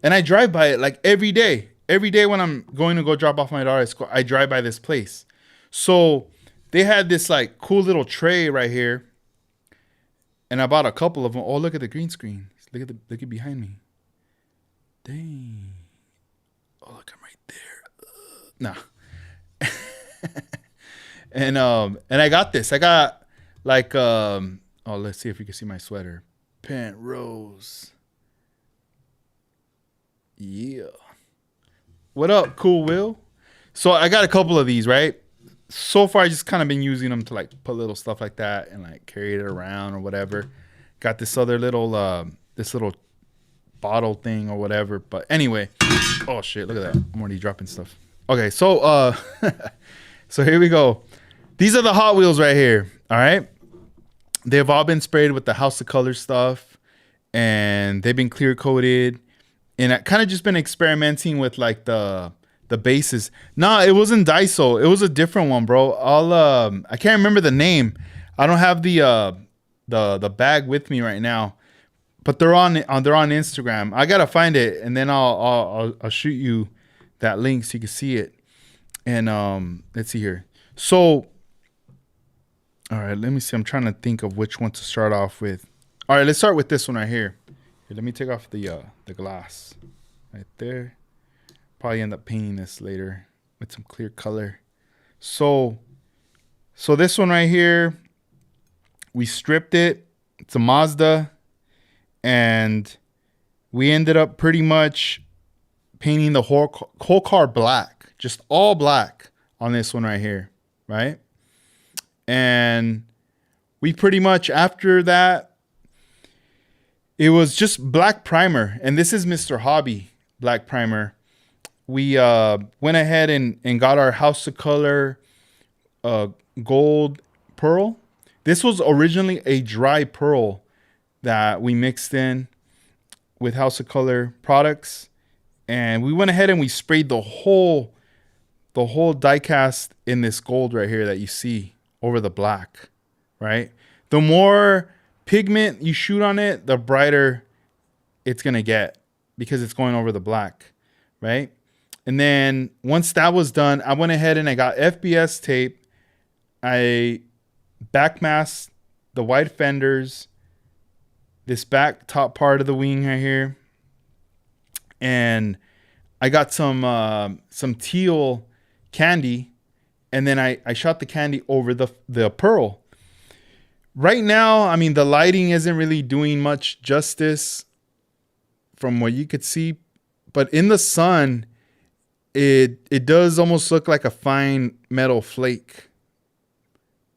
And I drive by it like every day. Every day when I'm going to go drop off my daughter at school, I drive by this place. So they had this like cool little tray right here. And I bought a couple of them. Oh, look at the green screen. Look at behind me. Dang. Oh, look, I'm right there. Nah. And I got this. I got like let's see if you can see my sweater. Pant Rose. Yeah. What up, Cool Will? So I got a couple of these, right? So far, I just kind of been using them to like put little stuff like that and like carry it around or whatever. Got this other little bottle thing or whatever. But anyway, oh shit, look at that. I'm already dropping stuff. Okay, so so here we go. These are the Hot Wheels right here. All right. They've all been sprayed with the House of Color stuff, and they've been clear coated. And I kind of just been experimenting with like the bases. Nah, it wasn't Daiso. It was a different one, bro. I can't remember the name. I don't have the bag with me right now, but they're on Instagram. I gotta find it, and then I'll shoot you that link so you can see it. And let's see here. So, all right, let me see. I'm trying to think of which one to start off with. All right, let's start with this one right here. Here, let me take off the glass right there. Probably end up painting this later with some clear color. So this one right here, we stripped it. It's a Mazda, and we ended up pretty much painting the whole car black, just all black on this one right here, right? And we pretty much, after that, it was just black primer. And this is Mr. Hobby black primer. We went ahead and got our House of Color gold pearl. This was originally a dry pearl that we mixed in with House of Color products. And we went ahead and we sprayed the whole die cast in this gold right here that you see over the black, right? The more pigment you shoot on it, the brighter it's going to get because it's going over the black, right? And then once that was done, I went ahead and I got FBS tape. I backmasked the wide fenders, this back top part of the wing right here. And I got some teal candy, and then I shot the candy over the pearl. Right now, I mean, the lighting isn't really doing much justice from what you could see, but in the sun, it does almost look like a fine metal flake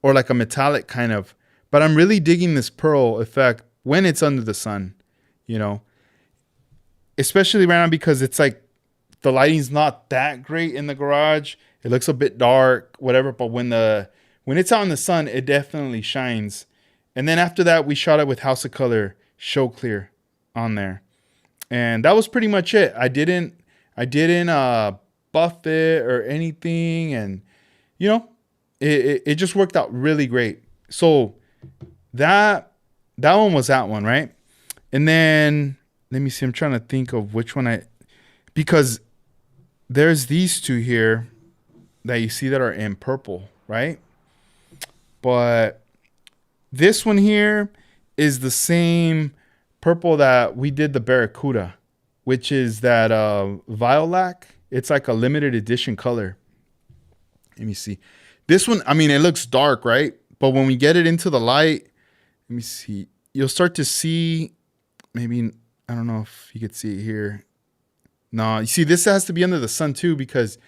or like a metallic kind of. But I'm really digging this pearl effect when it's under the sun, you know, especially right now because it's like the lighting's not that great in the garage. It looks a bit dark, whatever. But when it's out in the sun, it definitely shines. And then after that, we shot it with House of Color Show Clear on there. And that was pretty much it. I didn't buff it or anything. And, you know, it just worked out really great. So that one was that one, right? And then, let me see. I'm trying to think of which one because there's these two here that you see that are in purple, right? But this one here is the same purple that we did the Barracuda, which is that Violac. It's like a limited edition color. Let me see. This one, I mean, it looks dark, right? But when we get it into the light, let me see. You'll start to see, maybe, I don't know if you could see it here. No, you see, this has to be under the sun too, because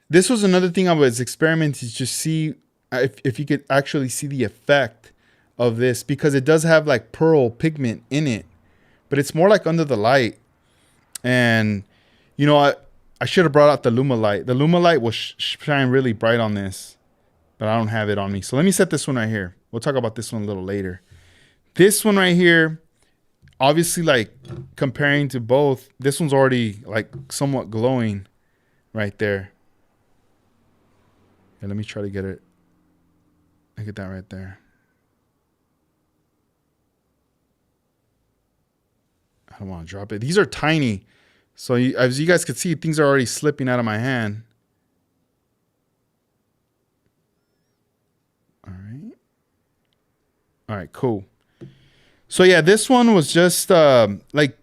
this was another thing I was experimenting to just see if you could actually see the effect of this because it does have like pearl pigment in it, but it's more like under the light. And you know, I should have brought out the Luma light. The Luma light will shine really bright on this, but I don't have it on me. So let me set this one right here. We'll talk about this one a little later. This one right here, obviously, like comparing to both, this one's already like somewhat glowing right there. And let me try to get it. I get that right there. I don't want to drop it. These are tiny. So as you guys can see, things are already slipping out of my hand. All right. All right, cool. So yeah, this one was just like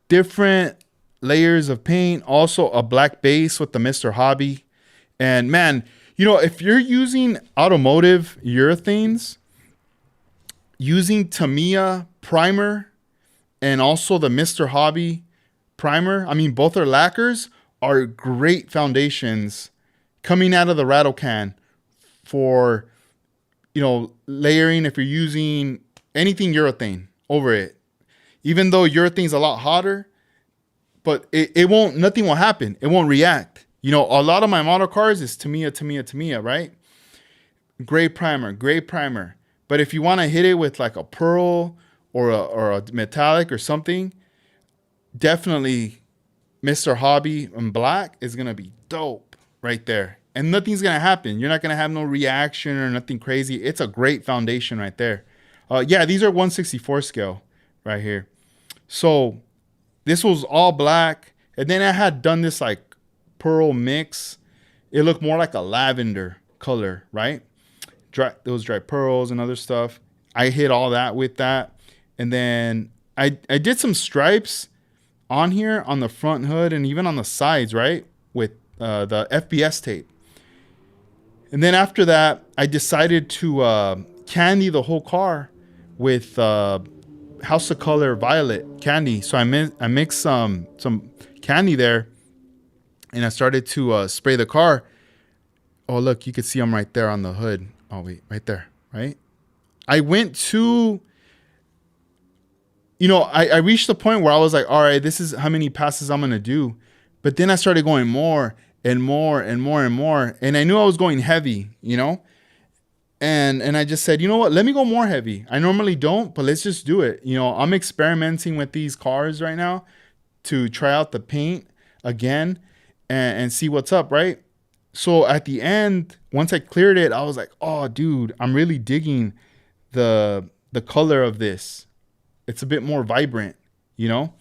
different layers of paint. Also a black base with the Mr. Hobby. And man, you know, if you're using automotive urethanes, using Tamiya primer and also the Mr. Hobby primer, I mean, both are lacquers, are great foundations coming out of the rattle can for, you know, layering if you're using anything urethane over it. Even though urethane's a lot hotter, but it won't, nothing will happen. It won't react. You know, a lot of my model cars is Tamiya, right? Gray primer. But if you want to hit it with like a pearl or a metallic or something, definitely Mr. Hobby in black is going to be dope right there. And nothing's going to happen. You're not going to have no reaction or nothing crazy. It's a great foundation right there. Yeah, these are 1/64 scale right here. So this was all black. And then I had done this like pearl mix. It looked more like a lavender color, right? Those dry pearls and other stuff. I hit all that with that. And then I did some stripes on here on the front hood and even on the sides, right? With the FBS tape. And then after that, I decided to candy the whole car with House of Color Violet candy. So I mixed some candy there, and I started to spray the car. Oh, look, you can see them right there on the hood. Oh, wait, right there, right? I went to, you know, I reached the point where I was like, all right, this is how many passes I'm going to do. But then I started going more and more and more and more. And I knew I was going heavy, you know? And I just said, you know what? Let me go more heavy. I normally don't, but let's just do it. You know, I'm experimenting with these cars right now to try out the paint again and see what's up, right? So at the end, once I cleared it, I was like, oh, dude, I'm really digging the color of this. It's a bit more vibrant, you know?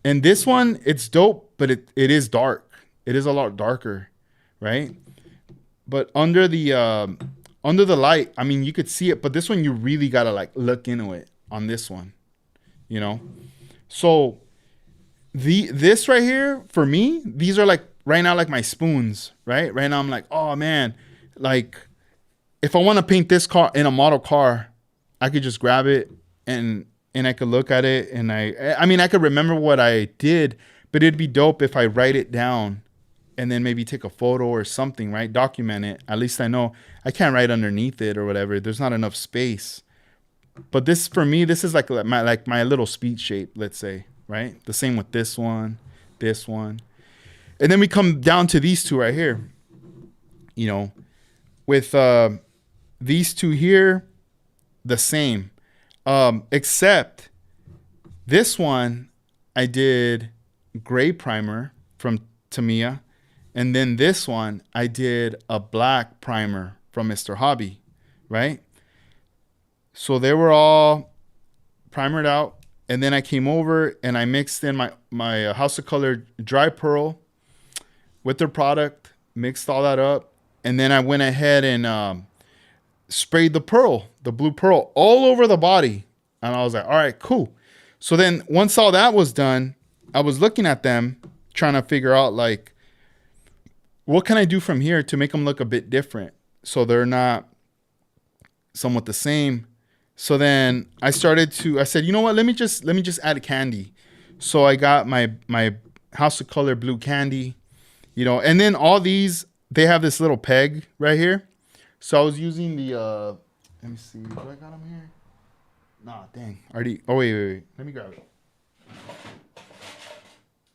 And this one, it's dope, but it is dark. It is a lot darker, right? But under the light, I mean, you could see it, but this one, you really got to like look into it on this one, you know? So this right here, for me, these are like right now, like my spoons, right? Right now I'm like, oh man, like if I want to paint this car in a model car, I could just grab it and I could look at it and I mean, I could remember what I did, but it'd be dope if I write it down and then maybe take a photo or something, right? Document it. At least I know I can't write underneath it or whatever. There's not enough space. But this, for me, this is like my little speed shape, let's say, right? The same with this one. And then we come down to these two right here. You know, with these two here, the same. Except this one, I did gray primer from Tamiya. And then this one, I did a black primer from Mr. Hobby, right? So they were all primered out. And then I came over and I mixed in my House of Color dry pearl with their product, mixed all that up. And then I went ahead and sprayed the pearl, the blue pearl, all over the body. And I was like, all right, cool. So then once all that was done, I was looking at them, trying to figure out like, what can I do from here to make them look a bit different so they're not somewhat the same? So then I said, you know what? Let me just add a candy. So I got my House of Color blue candy, you know, and then all these, they have this little peg right here. So I was using the Let me see. Do I got them here? Nah, dang. Already. Oh, wait. Let me grab it.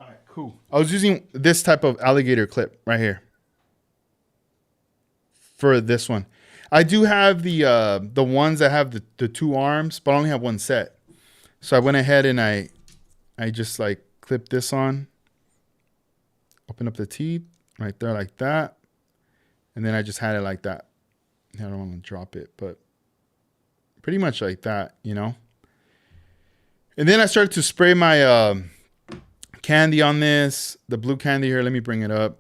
All right, cool. I was using this type of alligator clip right here for this one. I do have the ones that have the two arms, but I only have one set. So I went ahead and I just like clipped this on. Open up the teeth right there like that. And then I just had it like that. I don't want to drop it, but pretty much like that, you know. And then I started to spray my candy on this. The blue candy here. Let me bring it up.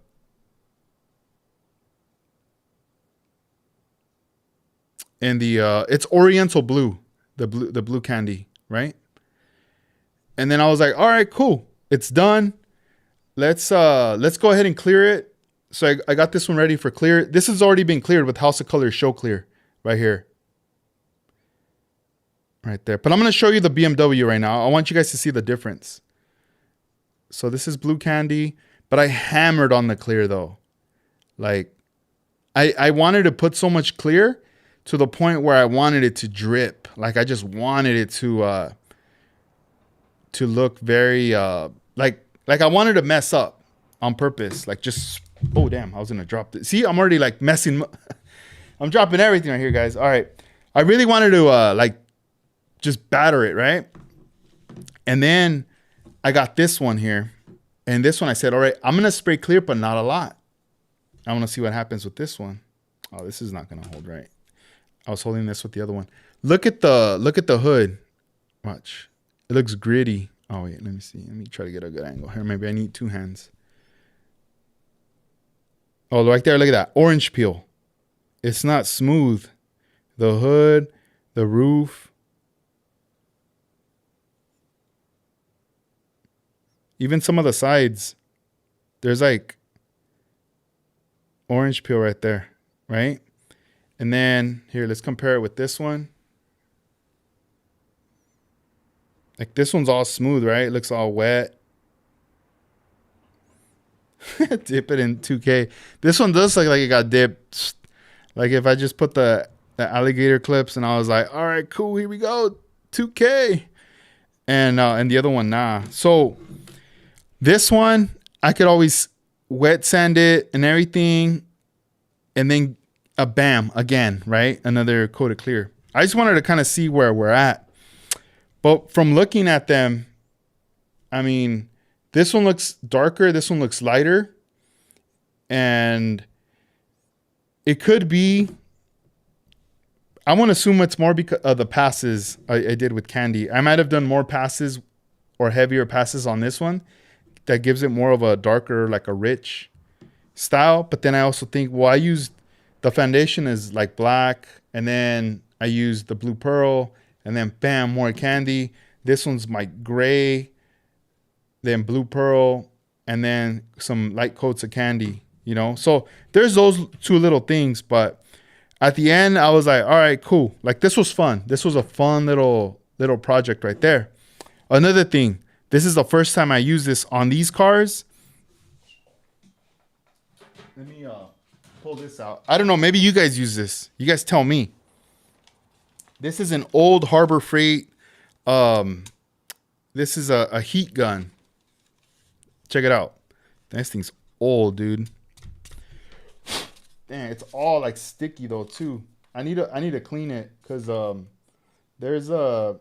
And it's Oriental blue, the blue candy, right? And then I was like, all right, cool. It's done. Let's go ahead and clear it. So I got this one ready for clear. This has already been cleared with House of Colors Show Clear right here. Right there. But I'm going to show you the BMW right now. I want you guys to see the difference. So this is blue candy, but I hammered on the clear though. Like I wanted to put so much clear to the point where I wanted it to drip. Like I just wanted it to look very like I wanted to mess up on purpose. Like just, oh damn, I was gonna drop this. See, I'm already like messing. I'm dropping everything right here, guys. All right, I really wanted to like just batter it, right? And then I got this one here, and this one I said, all right, I'm gonna spray clear, but not a lot. I want to see what happens with this one. Oh, this is not gonna hold right. I was holding this with the other one. Look at the hood. Watch. It looks gritty. Oh wait, let me see. Let me try to get a good angle here. Maybe I need two hands. Oh, right there. Look at that. Orange peel. It's not smooth. The hood, the roof. Even some of the sides. There's like orange peel right there, right? And then here, let's compare it with this one. Like this one's all smooth, right? It looks all wet. Dip it in 2K. This one does look like it got dipped. Like if I just put the alligator clips and I was like, all right, cool, here we go, 2K. And the other one, nah. So this one, I could always wet sand it and everything. And then bam, again, right? Another coat of clear. I just wanted to kind of see where we're at. But from looking at them, I mean, this one looks darker. This one looks lighter. And it could be, I want to assume it's more because of the passes I did with candy. I might have done more passes or heavier passes on this one. That gives it more of a darker, like a rich style. But then I also think, well, I used the foundation is like black, and then I used the blue pearl, and then bam, more candy. This one's my gray, then blue pearl, and then some light coats of candy, you know? So there's those two little things, but at the end, I was like, all right, cool. Like this was fun. This was a fun little project right there. Another thing, this is the first time I use this on these cars. Let me pull this out. I don't know. Maybe you guys use this. You guys tell me. This is an old Harbor Freight. This is a heat gun. Check it out. This thing's old, dude. Damn, it's all like sticky though too. I need to clean it because there's a.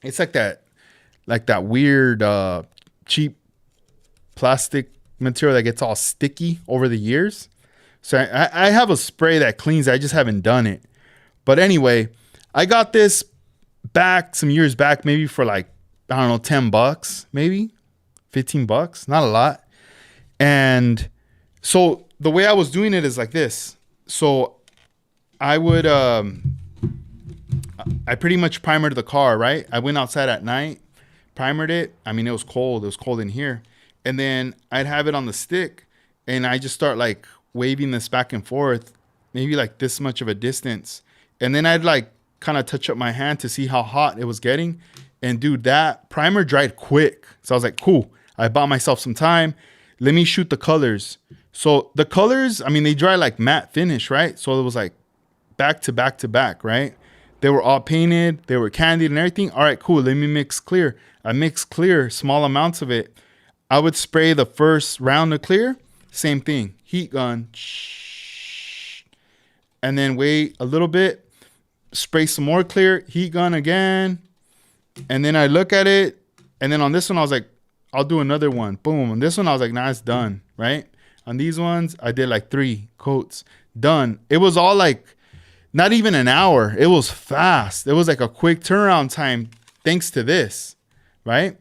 It's like that weird cheap plastic material that gets all sticky over the years. So I have a spray that cleans it. I just haven't done it. But anyway, I got this back some years back, maybe for like, I don't know, $10, maybe $15, not a lot. And so the way I was doing it is like this. So I would, I pretty much primered the car, right? I went outside at night, primered it. I mean, it was cold. It was cold in here. And then I'd have it on the stick and I just start like waving this back and forth, maybe like this much of a distance. And then I'd like kind of touch up my hand to see how hot it was getting. And dude, that primer dried quick. So I was like, cool. I bought myself some time. Let me shoot the colors. So the colors, I mean, they dry like matte finish, right? So it was like back to back to back, right? They were all painted, they were candied and everything. All right, cool. Let me mix clear. I mix clear, small amounts of it. I would spray the first round of clear, same thing, heat gun, and then wait a little bit, spray some more clear, heat gun again, and then I look at it, and then on this one I was like, I'll do another one. Boom. On this one I was like, nah, it's done, right? On these ones I did like 3 coats, done. It was all like not even an hour. It was fast. It was like a quick turnaround time thanks to this, right?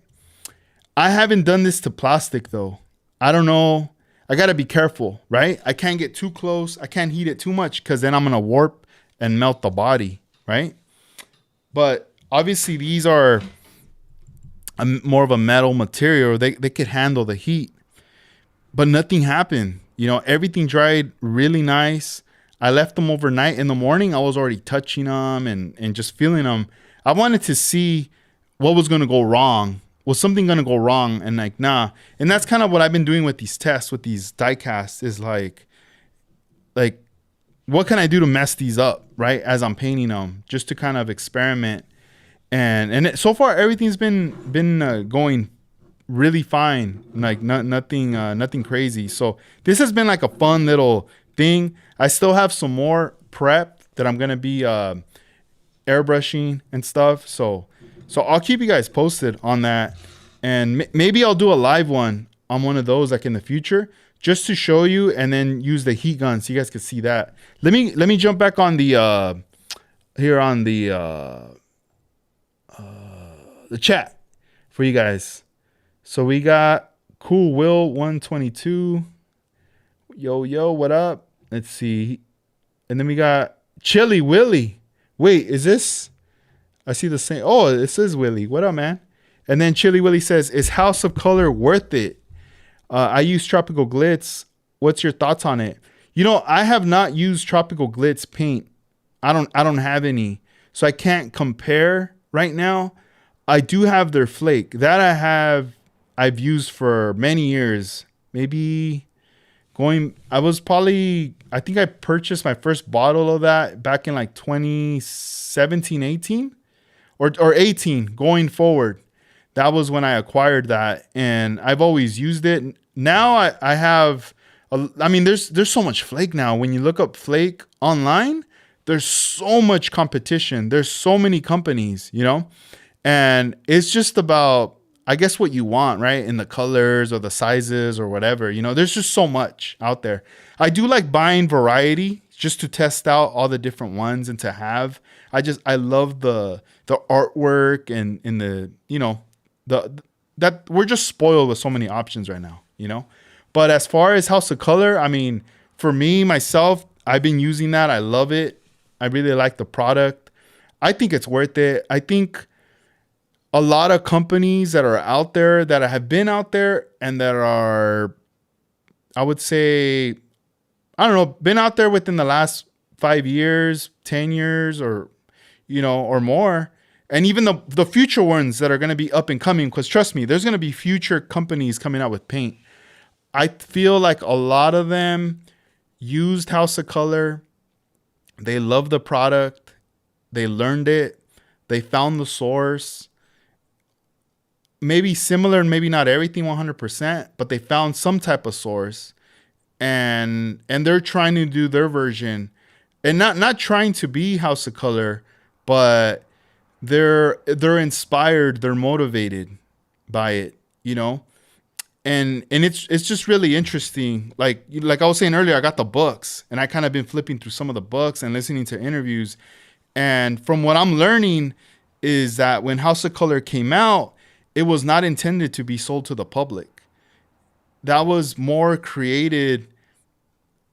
I haven't done this to plastic though. I don't know. I got to be careful, right? I can't get too close. I can't heat it too much because then I'm going to warp and melt the body, right? But obviously these are more of a metal material. They could handle the heat, but nothing happened. You know, everything dried really nice. I left them overnight. In the morning, I was already touching them and just feeling them. I wanted to see what was going to go wrong. Was something going to go wrong? And like, nah. And that's kind of what I've been doing with these tests, with these die casts, is like, what can I do to mess these up, right? As I'm painting them, just to kind of experiment. And so far, everything's been going really fine. Like nothing crazy. So this has been like a fun little thing. I still have some more prep that I'm going to be airbrushing and stuff. So I'll keep you guys posted on that. And maybe I'll do a live one on one of those like in the future, just to show you, and then use the heat gun so you guys can see that. Let me jump back on the here on the chat for you guys. So we got Cool Will 122. Yo, what up? Let's see. And then we got Chili Willy. Wait, is this? I see the same. Oh, this is Willie. What up, man? And then Chili Willy says, is House of Color worth it? I use Tropical Glitz. What's your thoughts on it? You know, I have not used Tropical Glitz paint. I don't have any. So I can't compare right now. I do have their flake. That I've used for many years. Maybe I think I purchased my first bottle of that back in like 2017, 18 or 18 going forward. That was when I acquired that, and I've always used it. Now I have, there's so much flake now. When you look up flake online, there's so much competition. There's so many companies, you know, and it's just about, I guess, what you want, right? In the colors or the sizes or whatever, you know, there's just so much out there. I do like buying variety just to test out all the different ones and to have. I love the artwork and the, you know, that we're just spoiled with so many options right now, you know. But as far as House of Color, I mean, for me, myself, I've been using that. I love it. I really like the product. I think it's worth it. I think a lot of companies that are out there, that have been out there and that are, I would say, I don't know, been out there within the last 5 years, 10 years, or, you know, or more. And even the future ones that are going to be up and coming, because trust me, there's going to be future companies coming out with paint. I feel like a lot of them used House of Color. They love the product. They learned it. They found the source. Maybe similar, maybe not everything 100%, but they found some type of source, and they're trying to do their version, and not trying to be House of Color, but they're inspired, they're motivated by it, you know, and it's just really interesting. Like I was saying earlier, I got the books, and I kind of been flipping through some of the books and listening to interviews, and from what I'm learning is that when House of Color came out, it was not intended to be sold to the public. That was more created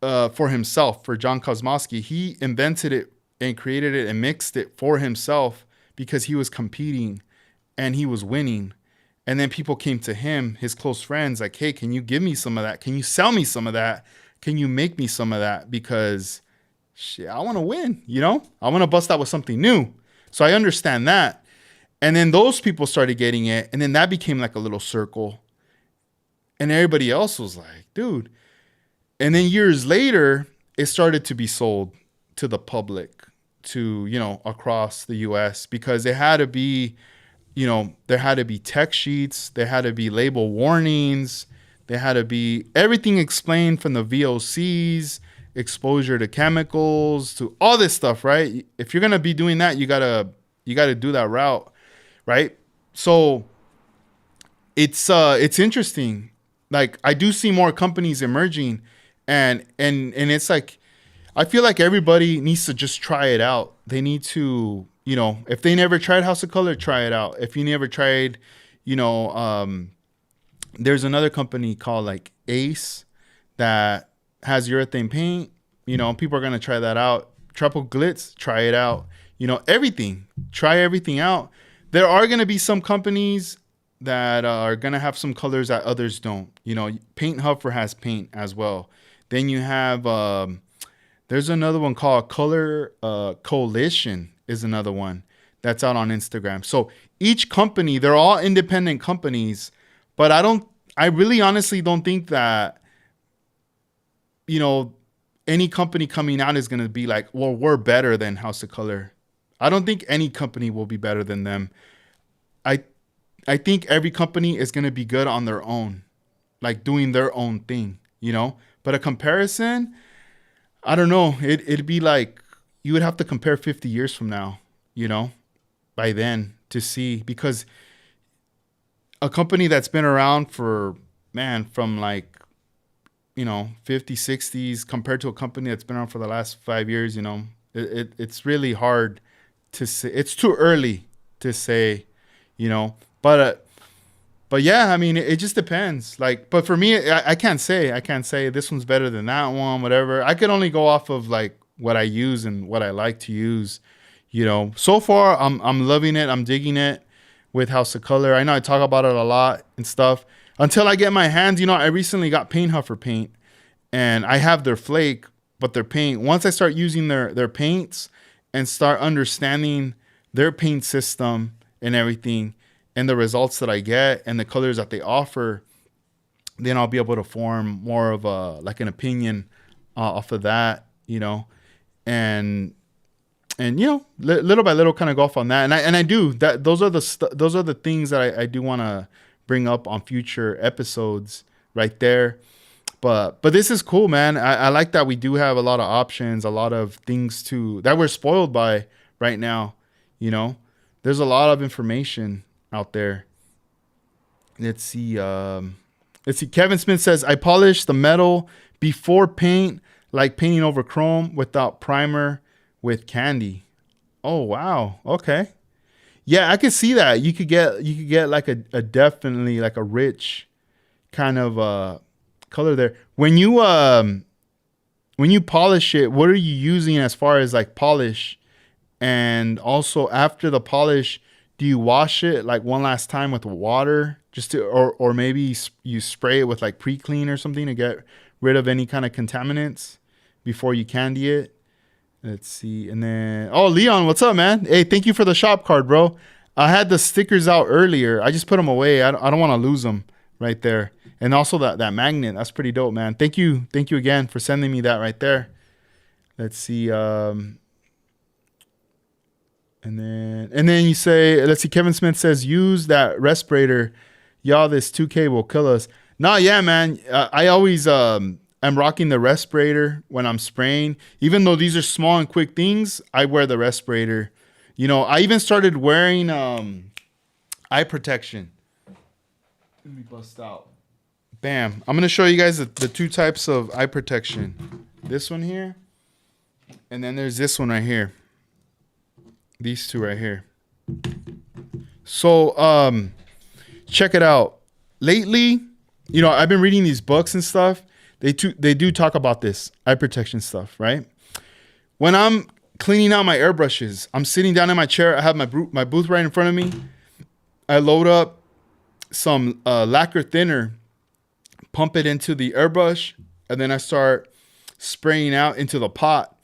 for himself, for John Kosmowski. He invented it and created it and mixed it for himself because he was competing and he was winning. And then people came to him, his close friends, like, hey, can you give me some of that? Can you sell me some of that? Can you make me some of that? Because shit, I want to win, you know? I want to bust out with something new. So I understand that. And then those people started getting it. And then that became like a little circle. And everybody else was like, dude. And then years later, it started to be sold to the public, to, you know, across the US, because it had to be, you know, there had to be tech sheets, there had to be label warnings, there had to be everything explained from the VOCs, exposure to chemicals, to all this stuff, right? If you're gonna be doing that, you gotta do that route, right? So it's interesting. Like, I do see more companies emerging, and it's like, I feel like everybody needs to just try it out. They need to, you know, if they never tried House of Color, try it out. If you never tried, you know, there's another company called like Ace that has urethane paint. You know, people are gonna try that out. Triple Glitz, try it out. You know, everything. Try everything out. There are gonna be some companies that are gonna have some colors that others don't. You know, Paint Huffer has paint as well. Then you have there's another one called Color Coalition is another one that's out on Instagram. So each company, they're all independent companies, but I really honestly don't think that, you know, any company coming out is going to be like, well, we're better than House of Color. I don't think any company will be better than them. I think every company is going to be good on their own, like doing their own thing, you know, but a comparison, I don't know. It'd be like you would have to compare 50 years from now, you know, by then to see, because a company that's been around for, man, from like, you know, 50s, 60s compared to a company that's been around for the last 5 years, you know, it's really hard to say. It's too early to say, you know, but yeah, I mean, it just depends. Like, but for me, I can't say this one's better than that one, whatever. I could only go off of like what I use and what I like to use, you know. So far, I'm loving it. I'm digging it with House of Color. I know I talk about it a lot and stuff until I get my hands. You know, I recently got Paint Huffer paint, and I have their flake, but their paint. Once I start using their paints and start understanding their paint system and everything, and the results that I get and the colors that they offer, then I'll be able to form more of a like an opinion off of that, you know, and you know, little by little, kind of go off on that, and I do that. Those are the things that I do want to bring up on future episodes, right there. But this is cool, man. I like that we do have a lot of options, a lot of things that we're spoiled by right now. You know, there's a lot of information out there. Let's see. Kevin Smith says, I polish the metal before paint, like painting over chrome without primer with candy. Oh, wow. Okay. Yeah, I could see that. You could get like a definitely like a rich kind of color there. When you polish it, what are you using as far as like polish? And also after the polish, do you wash it like one last time with water just to, or maybe you spray it with like pre-clean or something to get rid of any kind of contaminants before you candy it? Let's see. And then, oh, Leon, what's up, man? Hey, thank you for the shop card, bro. I had the stickers out earlier. I just put them away. I don't want to lose them right there. And also that magnet, that's pretty dope, man. Thank you again for sending me that right there. Let's see. And then you say, let's see, Kevin Smith says, use that respirator. Y'all, this 2K will kill us. No, yeah, man. I always am rocking the respirator when I'm spraying. Even though these are small and quick things, I wear the respirator. You know, I even started wearing eye protection. Let me bust out. Bam. I'm going to show you guys the two types of eye protection. This one here. And then there's this one right here. These two right here. So, check it out. Lately, you know, I've been reading these books and stuff. They do talk about this eye protection stuff, right? When I'm cleaning out my airbrushes, I'm sitting down in my chair. I have my booth right in front of me. I load up some lacquer thinner, pump it into the airbrush, and then I start spraying out into the pot.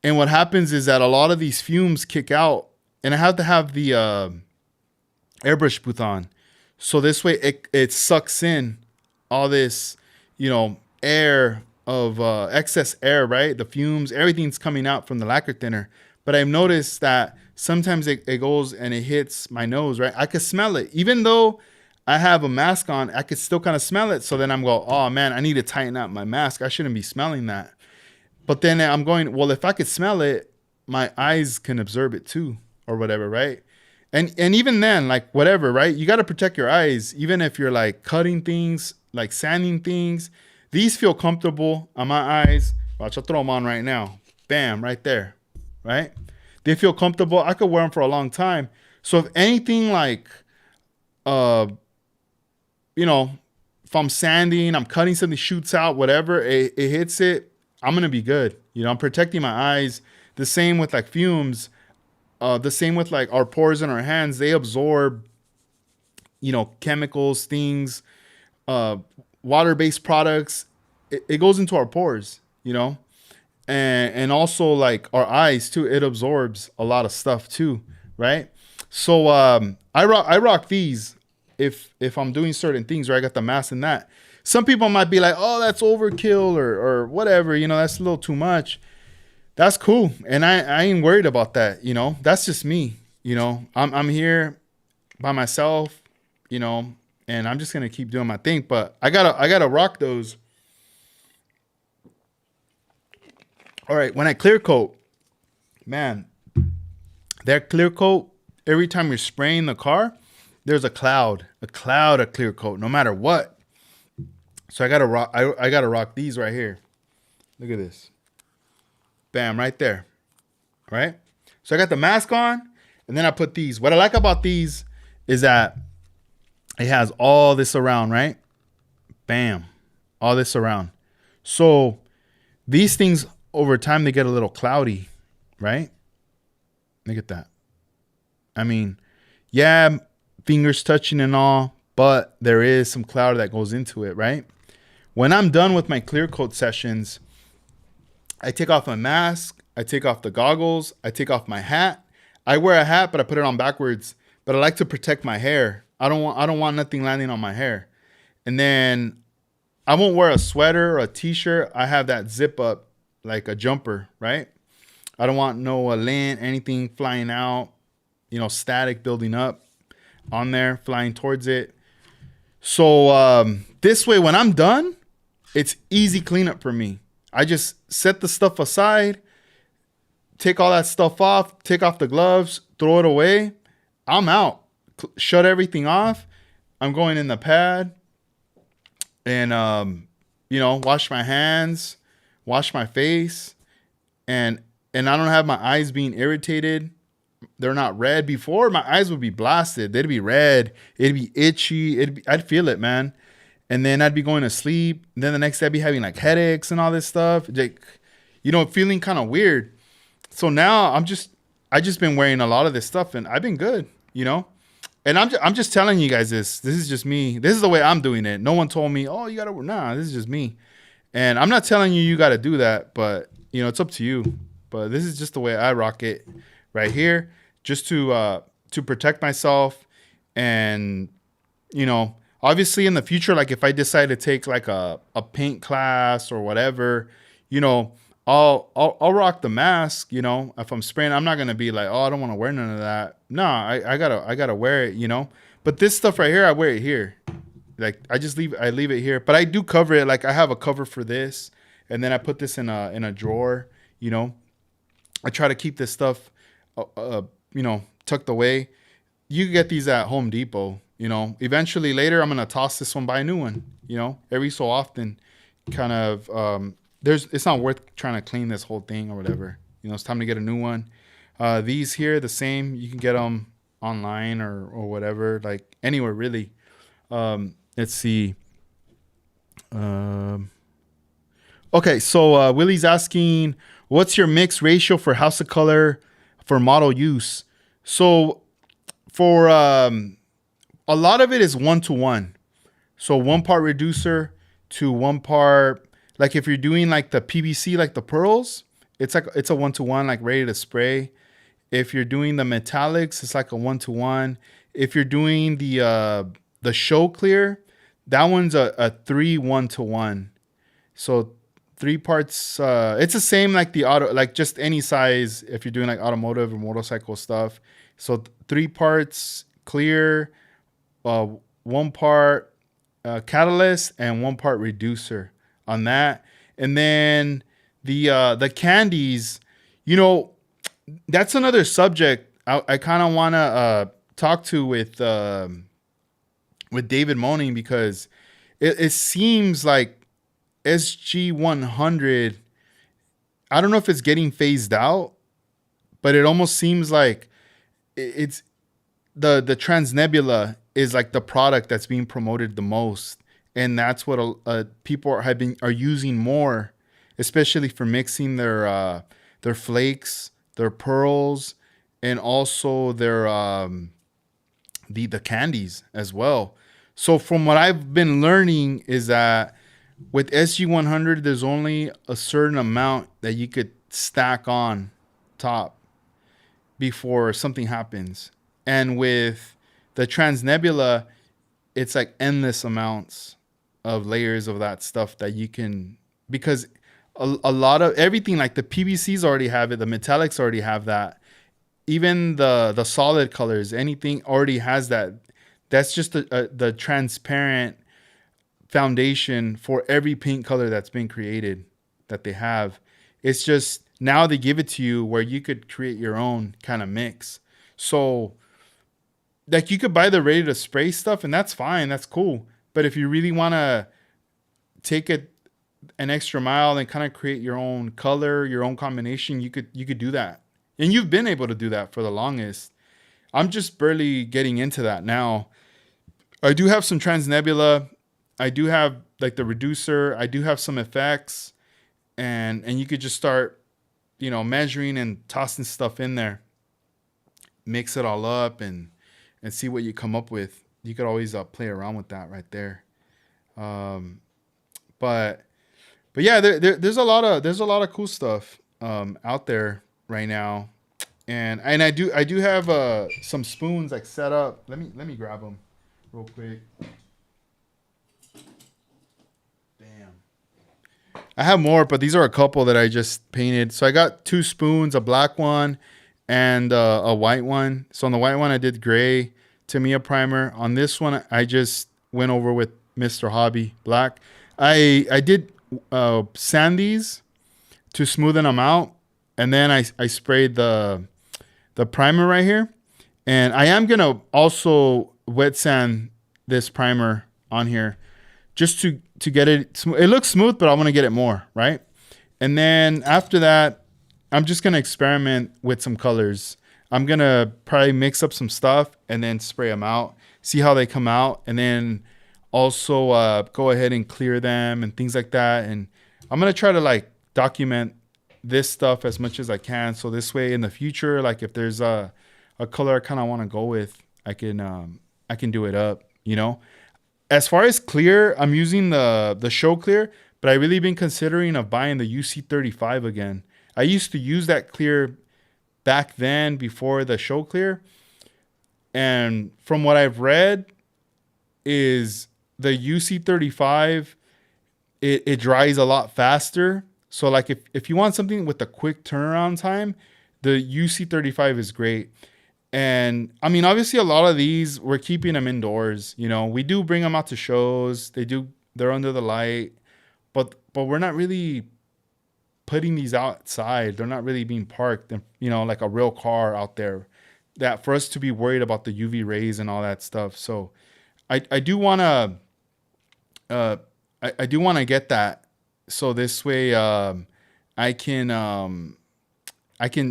And what happens is that a lot of these fumes kick out, and I have to have the airbrush booth on. So this way it sucks in all this, you know, air excess air, right? The fumes, everything's coming out from the lacquer thinner. But I've noticed that sometimes it goes and it hits my nose, right? I could smell it. Even though I have a mask on, I could still kind of smell it. So then I'm going, oh man, I need to tighten up my mask. I shouldn't be smelling that. But then I'm going, well, if I could smell it, my eyes can absorb it too, or whatever, right? And even then, like whatever, right? You got to protect your eyes, even if you're like cutting things, like sanding things. These feel comfortable on my eyes. Watch, I'll throw them on right now. Bam, right there, right? They feel comfortable. I could wear them for a long time. So if anything like, you know, if I'm sanding, I'm cutting something, shoots out, whatever, it hits it, I'm going to be good. You know, I'm protecting my eyes. The same with like fumes. The same with like our pores in our hands. They absorb, you know, chemicals, things, water-based products. It goes into our pores, you know, and also like our eyes too. It absorbs a lot of stuff too, right? So I rock these if I'm doing certain things, or I got the mask and that. Some people might be like, oh, that's overkill or whatever, you know, that's a little too much. That's cool. And I ain't worried about that. You know, that's just me. You know, I'm here by myself, you know, and I'm just going to keep doing my thing, but I gotta rock those. All right. When I clear coat, man, that clear coat, every time you're spraying the car, there's a cloud of clear coat, no matter what. So I gotta rock these right here. Look at this. Bam, right there. All right. So I got the mask on, and then I put these. What I like about these is that it has all this around, right? Bam. All this around. So these things over time, they get a little cloudy, right? Look at that. I mean, yeah, fingers touching and all, but there is some cloud that goes into it, right? When I'm done with my clear coat sessions, I take off my mask, I take off the goggles, I take off my hat. I wear a hat, but I put it on backwards. But I like to protect my hair. I don't want nothing landing on my hair. And then I won't wear a sweater or a t-shirt. I have that zip up like a jumper, right? I don't want no lint, anything flying out, you know, static building up on there, flying towards it. So this way, when I'm done, it's easy cleanup for me. I just set the stuff aside, take all that stuff off, take off the gloves, throw it away. I'm out. Shut everything off. I'm going in the pad and, you know, wash my hands, wash my face. And I don't have my eyes being irritated. They're not red. Before, my eyes would be blasted. They'd be red. It'd be itchy. I'd feel it, man. And then I'd be going to sleep. And then the next day I'd be having like headaches and all this stuff. Like, you know, feeling kind of weird. So now I just been wearing a lot of this stuff and I've been good, you know? And I'm just telling you guys this. This is just me. This is the way I'm doing it. No one told me, oh, you got to, nah, this is just me. And I'm not telling you got to do that, but you know, it's up to you. But this is just the way I rock it right here, just to protect myself. And, you know, obviously in the future, like if I decide to take like a paint class or whatever, you know, I'll rock the mask, you know, if I'm spraying. I'm not going to be like, oh, I don't want to wear none of that. No, I gotta wear it, you know, but this stuff right here, I wear it here. Like I leave it here, but I do cover it. Like I have a cover for this, and then I put this in a drawer, you know. I try to keep this stuff, you know, tucked away. You can get these at Home Depot, you know. Eventually later, I'm going to toss this one, buy a new one, you know, every so often kind of, it's not worth trying to clean this whole thing or whatever. You know, it's time to get a new one. These here, the same, you can get them online or whatever, like anywhere really. Let's see. Okay. So, Willie's asking, what's your mix ratio for house of color for model use? So for, a lot of it is 1-to-1. So 1 part reducer to 1 part, like if you're doing like the PVC, like the pearls, it's a 1-to-1, like ready to spray. If you're doing the metallics, it's like a 1-to-1. If you're doing the show clear, that one's a 3 1-to-1. So three parts. It's the same like the auto, like just any size if you're doing like automotive or motorcycle stuff. So 3 parts clear, uh, 1 part catalyst, and 1 part reducer on that. And then the candies, you know, that's another subject I kind of want to talk to with David Moaning, because it seems like SG100, I don't know if it's getting phased out, but it almost seems like it's the Transnebula is like the product that's being promoted the most, and that's what people are using more, especially for mixing their flakes, their pearls, and also their the candies as well. So from what I've been learning is that with SG100, there's only a certain amount that you could stack on top before something happens. And with the Transnebula, it's like endless amounts of layers of that stuff that you can, because a lot of everything, like the PVCs already have it, the metallics already have that. Even the solid colors, anything already has that. That's just the transparent foundation for every paint color that's been created that they have. It's just now they give it to you where you could create your own kind of mix. So like you could buy the ready to spray stuff, and that's fine, that's cool. But if you really want to take it an extra mile and kind of create your own color, your own combination, you could do that. And you've been able to do that for the longest. I'm just barely getting into that now. I do have some Transnebula. I do have like the reducer. I do have some effects, and you could just start, measuring and tossing stuff in there. Mix it all up and see what you come up with. You could always play around with that right there. But yeah, there's a lot of cool stuff out there right now, and I do have some spoons like set up. Let me grab them real quick. Bam. I have more, but these are a couple that I just painted. So I got 2 spoons, a black one and a white one. So on the white one I did gray Tamiya primer. On this one I just went over with Mr. Hobby black. I did sand these to smoothen them out, and then I sprayed the primer right here, and I am gonna also wet sand this primer on here just to get it. It looks smooth, but I want to get it more right. And then after that, I'm just gonna experiment with some colors. I'm gonna probably mix up some stuff and then spray them out, see how they come out, and then also go ahead and clear them and things like that. And I'm gonna try to like document this stuff as much as I can, so this way in the future, like if there's a color I kind of want to go with, I can do it up. As far as clear, I'm using the show clear, but I really been considering of buying the UC35 again. I used to use that clear back then before the show clear, and from what I've read is the UC35, it dries a lot faster. So like if you want something with a quick turnaround time, the UC35 is great. And I mean, obviously a lot of these, we're keeping them indoors. We do bring them out to shows. They're under the light, but we're not really putting these outside. They're not really being parked, like a real car out there, that for us to be worried about the UV rays and all that stuff. So I do want to, I do want to get that. So this way, I can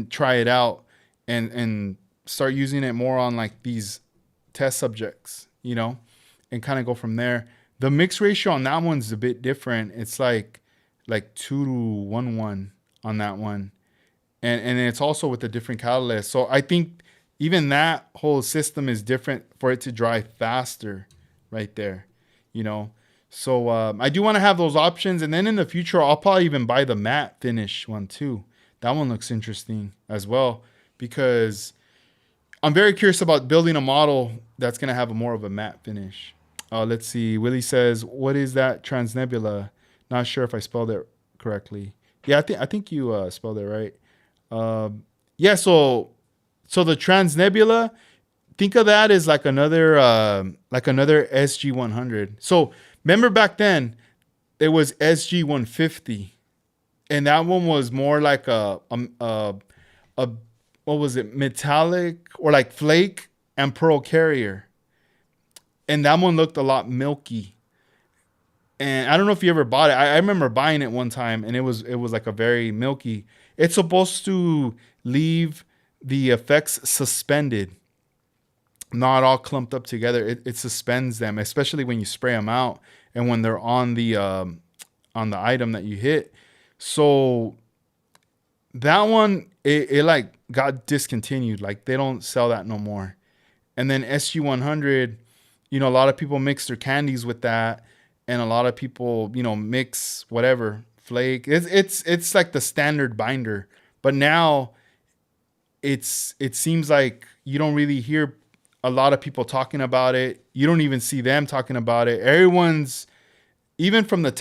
try it out and start using it more on like these test subjects, and kind of go from there. The mix ratio on that one's a bit different. It's like 2-to-1 on that one, and it's also with a different catalyst. So I think even that whole system is different for it to dry faster, right there, So I do want to have those options, and then in the future I'll probably even buy the matte finish one too. That one looks interesting as well, because I'm very curious about building a model that's going to have more of a matte finish. Let's see. Willie says, what is that Transnebula? Not sure if I spelled it correctly. Yeah, I think you spelled it right. Yeah, so the Trans Nebula, think of that as like another SG-100. So remember back then it was SG-150, and that one was more like a what was it, metallic or like flake and pearl carrier, and that one looked a lot milky. And I don't know if you ever bought it. I remember buying it one time, and it was like a very milky. It's supposed to leave the effects suspended, not all clumped up together. It suspends them, especially when you spray them out and when they're on the item that you hit. So that one, it like got discontinued. Like they don't sell that no more. And then SG-100, a lot of people mix their candies with that, and a lot of people, mix whatever flake. It's like the standard binder. But now it seems like you don't really hear a lot of people talking about it. You don't even see them talking about it. Everyone's, even from the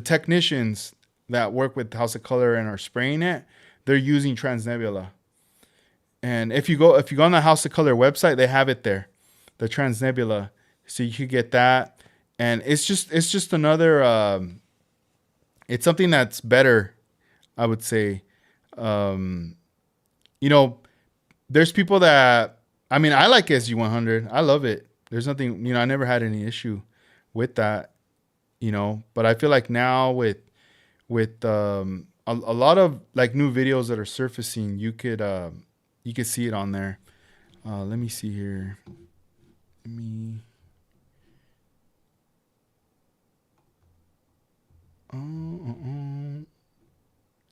technicians that work with House of Color and are spraying it, they're using Trans Nebula. And if you go on the House of Color website, they have it there, the Trans Nebula, so you could get that. And it's just another. It's something that's better, I would say. There's people that, I mean, I like SG-100. I love it. There's nothing, I never had any issue with that. But I feel like now with a lot of like new videos that are surfacing, you could see it on there. Let me see here.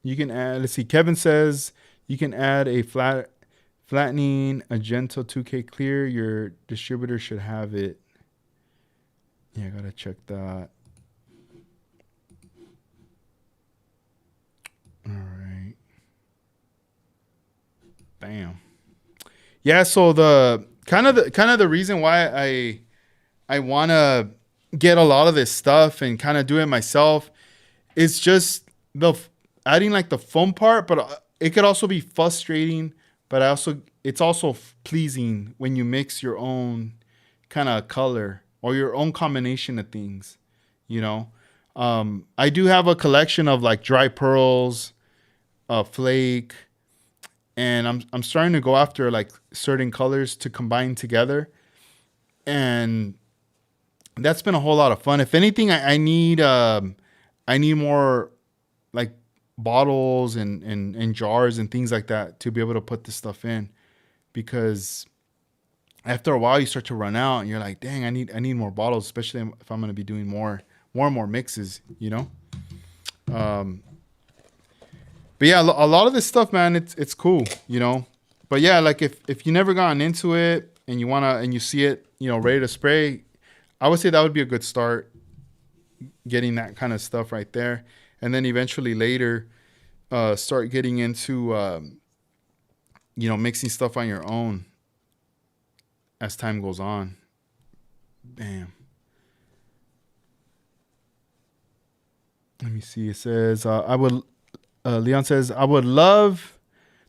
You can add. Let's see. Kevin says you can add a flattening, a gentle 2K clear. Your distributor should have it. Yeah, I gotta check that. All right. Bam. Yeah. So the kind of the reason why I want to get a lot of this stuff and kind of do it myself is just adding like the foam part, but it could also be frustrating. But it's also pleasing when you mix your own kind of color or your own combination of things. I do have a collection of like dry pearls, flake, and I'm starting to go after like certain colors to combine together, and that's been a whole lot of fun. If anything, I need more like bottles and jars and things like that to be able to put this stuff in, because after a while you start to run out and you're like, dang, I need more bottles, especially if I'm going to be doing more and more mixes, But yeah, a lot of this stuff, man, it's cool, But yeah, like if you never gotten into it and you see it, ready to spray, I would say that would be a good start, getting that kind of stuff right there. And then eventually later, start getting into, mixing stuff on your own as time goes on. Bam. Let me see. It says, Leon says, I would love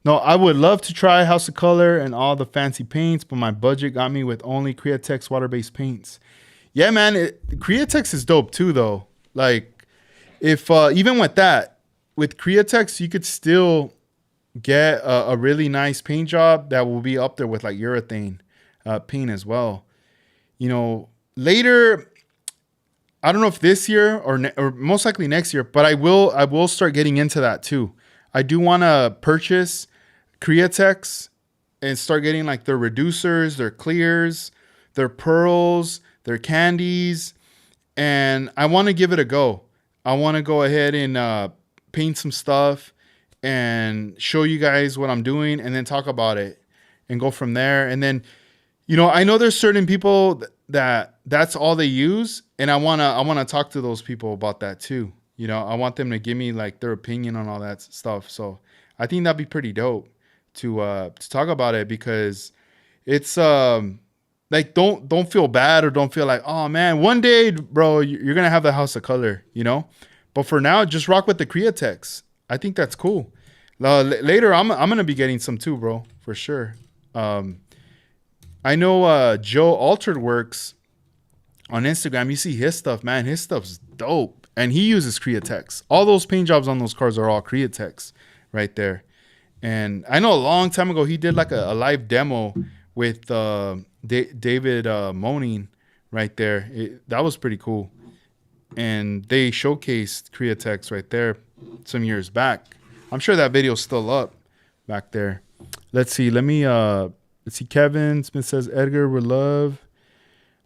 to try House of Color and all the fancy paints, but my budget got me with only Createx water-based paints. Yeah, man, Createx is dope too, though. Like, if even with Createx, you could still get a really nice paint job that will be up there with like urethane paint as well. Later, I don't know if this year or most likely next year, but I will start getting into that too. I do want to purchase Createx and start getting like their reducers, their clears, their pearls, their candies, and I want to give it a go. I want to go ahead and paint some stuff and show you guys what I'm doing, and then talk about it and go from there. And then, I know there's certain people that's all they use, and I wanna talk to those people about that too. I want them to give me like their opinion on all that stuff. So I think that'd be pretty dope to talk about it, because it's like don't feel bad or don't feel like, oh man, one day, bro, you're gonna have the House of Color, But for now, just rock with the Createx. I think that's cool. Later, I'm gonna be getting some too, bro, for sure. I know Joe Altered Works on Instagram. You see his stuff, man. His stuff's dope, and he uses Createx. All those paint jobs on those cars are all Createx, right there. And I know a long time ago he did like a live demo with David Moaning right there. That was pretty cool. And they showcased Createx right there some years back. I'm sure that video's still up back there. Let's see. Let's see. Kevin Smith says, Edgar would love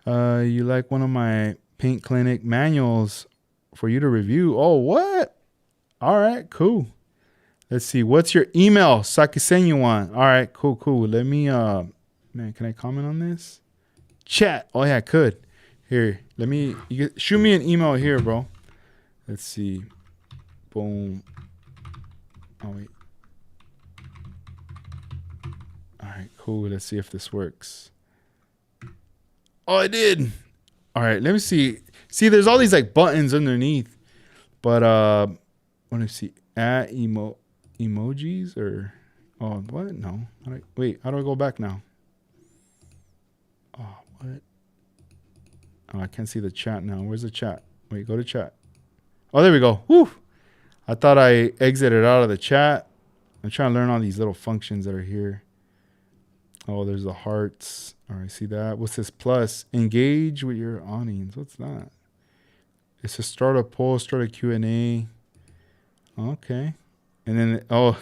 you like one of my paint clinic manuals for you to review. Oh, what? All right, cool. Let's see. What's your email? So I can send you one. All right, cool. Let me, man, can I comment on this? Chat. Oh, yeah, I could. Here, shoot me an email here, bro. Let's see. Boom. Oh, wait. All right, cool. Let's see if this works. Oh, it did. All right, let me see. See, there's all these like buttons underneath. But let me see. Add emojis or what? No. Wait, how do I go back now? Oh, what? Oh, I can't see the chat now. Where's the chat? Wait, go to chat. Oh, there we go. Whew. I thought I exited out of the chat. I'm trying to learn all these little functions that are here. Oh, there's the hearts. All right, see that? What's this plus? Engage with your awnings. What's that? It's a start a poll, start a Q&A. Okay. And then,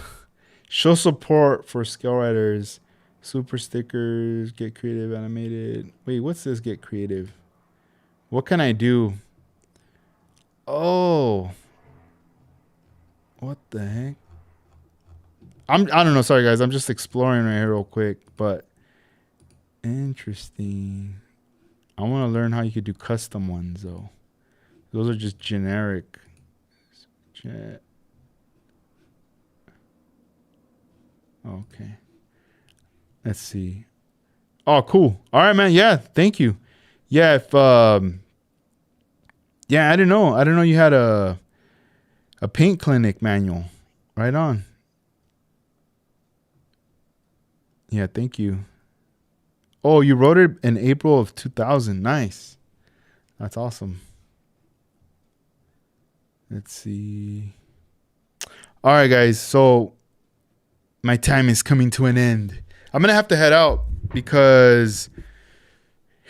show support for scale writers. Super stickers, get creative, animated. Wait, what's this get creative? What can I do? Oh. What the heck? I don't know. Sorry, guys. I'm just exploring right here real quick. But interesting. I want to learn how you could do custom ones, though. Those are just generic. Okay. Let's see. Oh, cool. All right, man. Yeah, thank you. Yeah, yeah, I didn't know. I didn't know you had a paint clinic manual. Right on. Yeah, thank you. Oh, you wrote it in April of 2000. Nice. That's awesome. Let's see. All right, guys. So my time is coming to an end. I'm going to have to head out because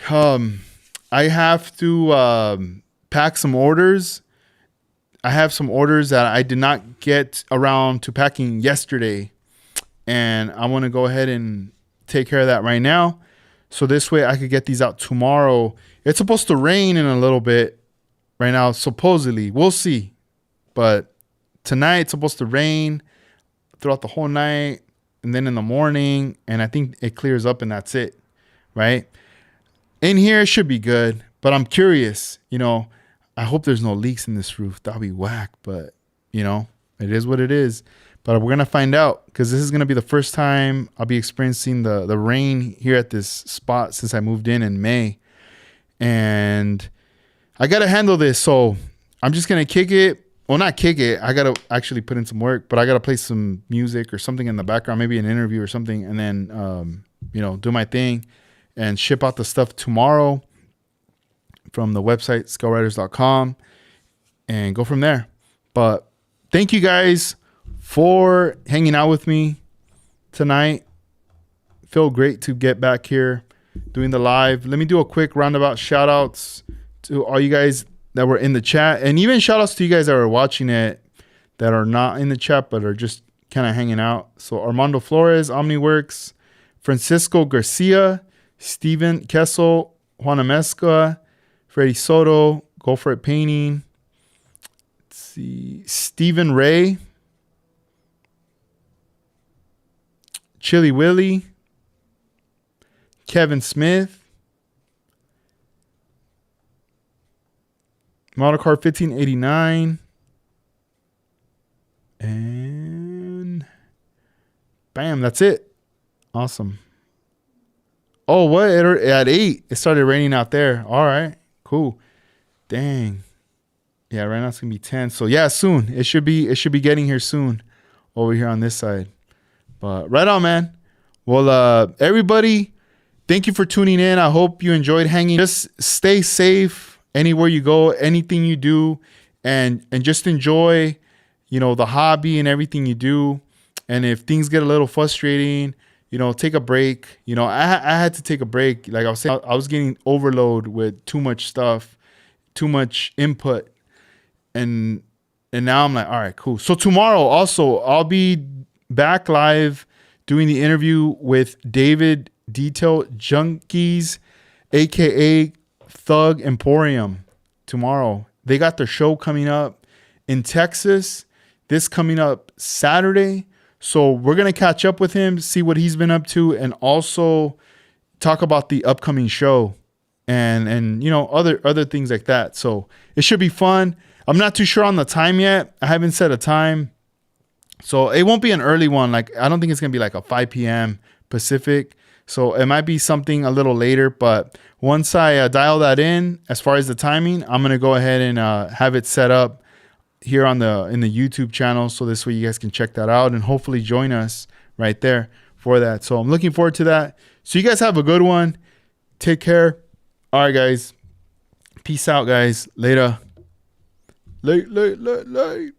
I have to pack some orders. I have some orders that I did not get around to packing yesterday. And I want to go ahead and take care of that right now. So this way I could get these out tomorrow. It's supposed to rain in a little bit right now, supposedly. We'll see. But tonight it's supposed to rain throughout the whole night and then in the morning. And I think it clears up and that's it. Right? In here it should be good. But I'm curious, I hope there's no leaks in this roof. That'll be whack. But, it is what it is. But we're going to find out because this is going to be the first time I'll be experiencing the rain here at this spot since I moved in May. And I got to handle this. So I'm just going to kick it. Well, not kick it. I got to actually put in some work, but I got to play some music or something in the background, maybe an interview or something. And then, do my thing and ship out the stuff tomorrow from the website, scalewriters.com, and go from there. But thank you guys for hanging out with me tonight. Feel great to get back here doing the live. Let me do a quick roundabout shout outs to all you guys that were in the chat, and even shout outs to you guys that are watching it that are not in the chat but are just kind of hanging out. So Armando Flores, OmniWorks, Francisco Garcia, Steven Kessel, Juana Mesca, Freddie Soto, Go For It Painting. Let's see, Stephen Ray, Chili Willie, Kevin Smith, Model Car 1589, and bam, that's it. Awesome. Oh, what? At 8, it started raining out there. All right, cool. Dang. Yeah, right now it's gonna be 10. So yeah, soon. It should be getting here soon over here on this side. But right on, man. Well, everybody, thank you for tuning in. I hope you enjoyed hanging. Just stay safe anywhere you go, anything you do, and just enjoy, the hobby and everything you do. And if things get a little frustrating, take a break. I had to take a break. Like I was saying, I was getting overload with too much stuff, too much input. And now I'm like, all right, cool. So tomorrow also, I'll be back live doing the interview with David Detail Junkies, aka Thug Emporium, tomorrow. They got their show coming up in Texas, this coming up Saturday. So we're gonna catch up with him, see what he's been up to, and also talk about the upcoming show and other things like that. So it should be fun. I'm not too sure on the time yet. I haven't set a time. So it won't be an early one. Like, I don't think it's going to be like a 5 p.m. Pacific. So it might be something a little later. But once I dial that in, as far as the timing, I'm going to go ahead and have it set up here in the YouTube channel. So this way you guys can check that out and hopefully join us right there for that. So I'm looking forward to that. So you guys have a good one. Take care. All right, guys. Peace out, guys. Later. Late.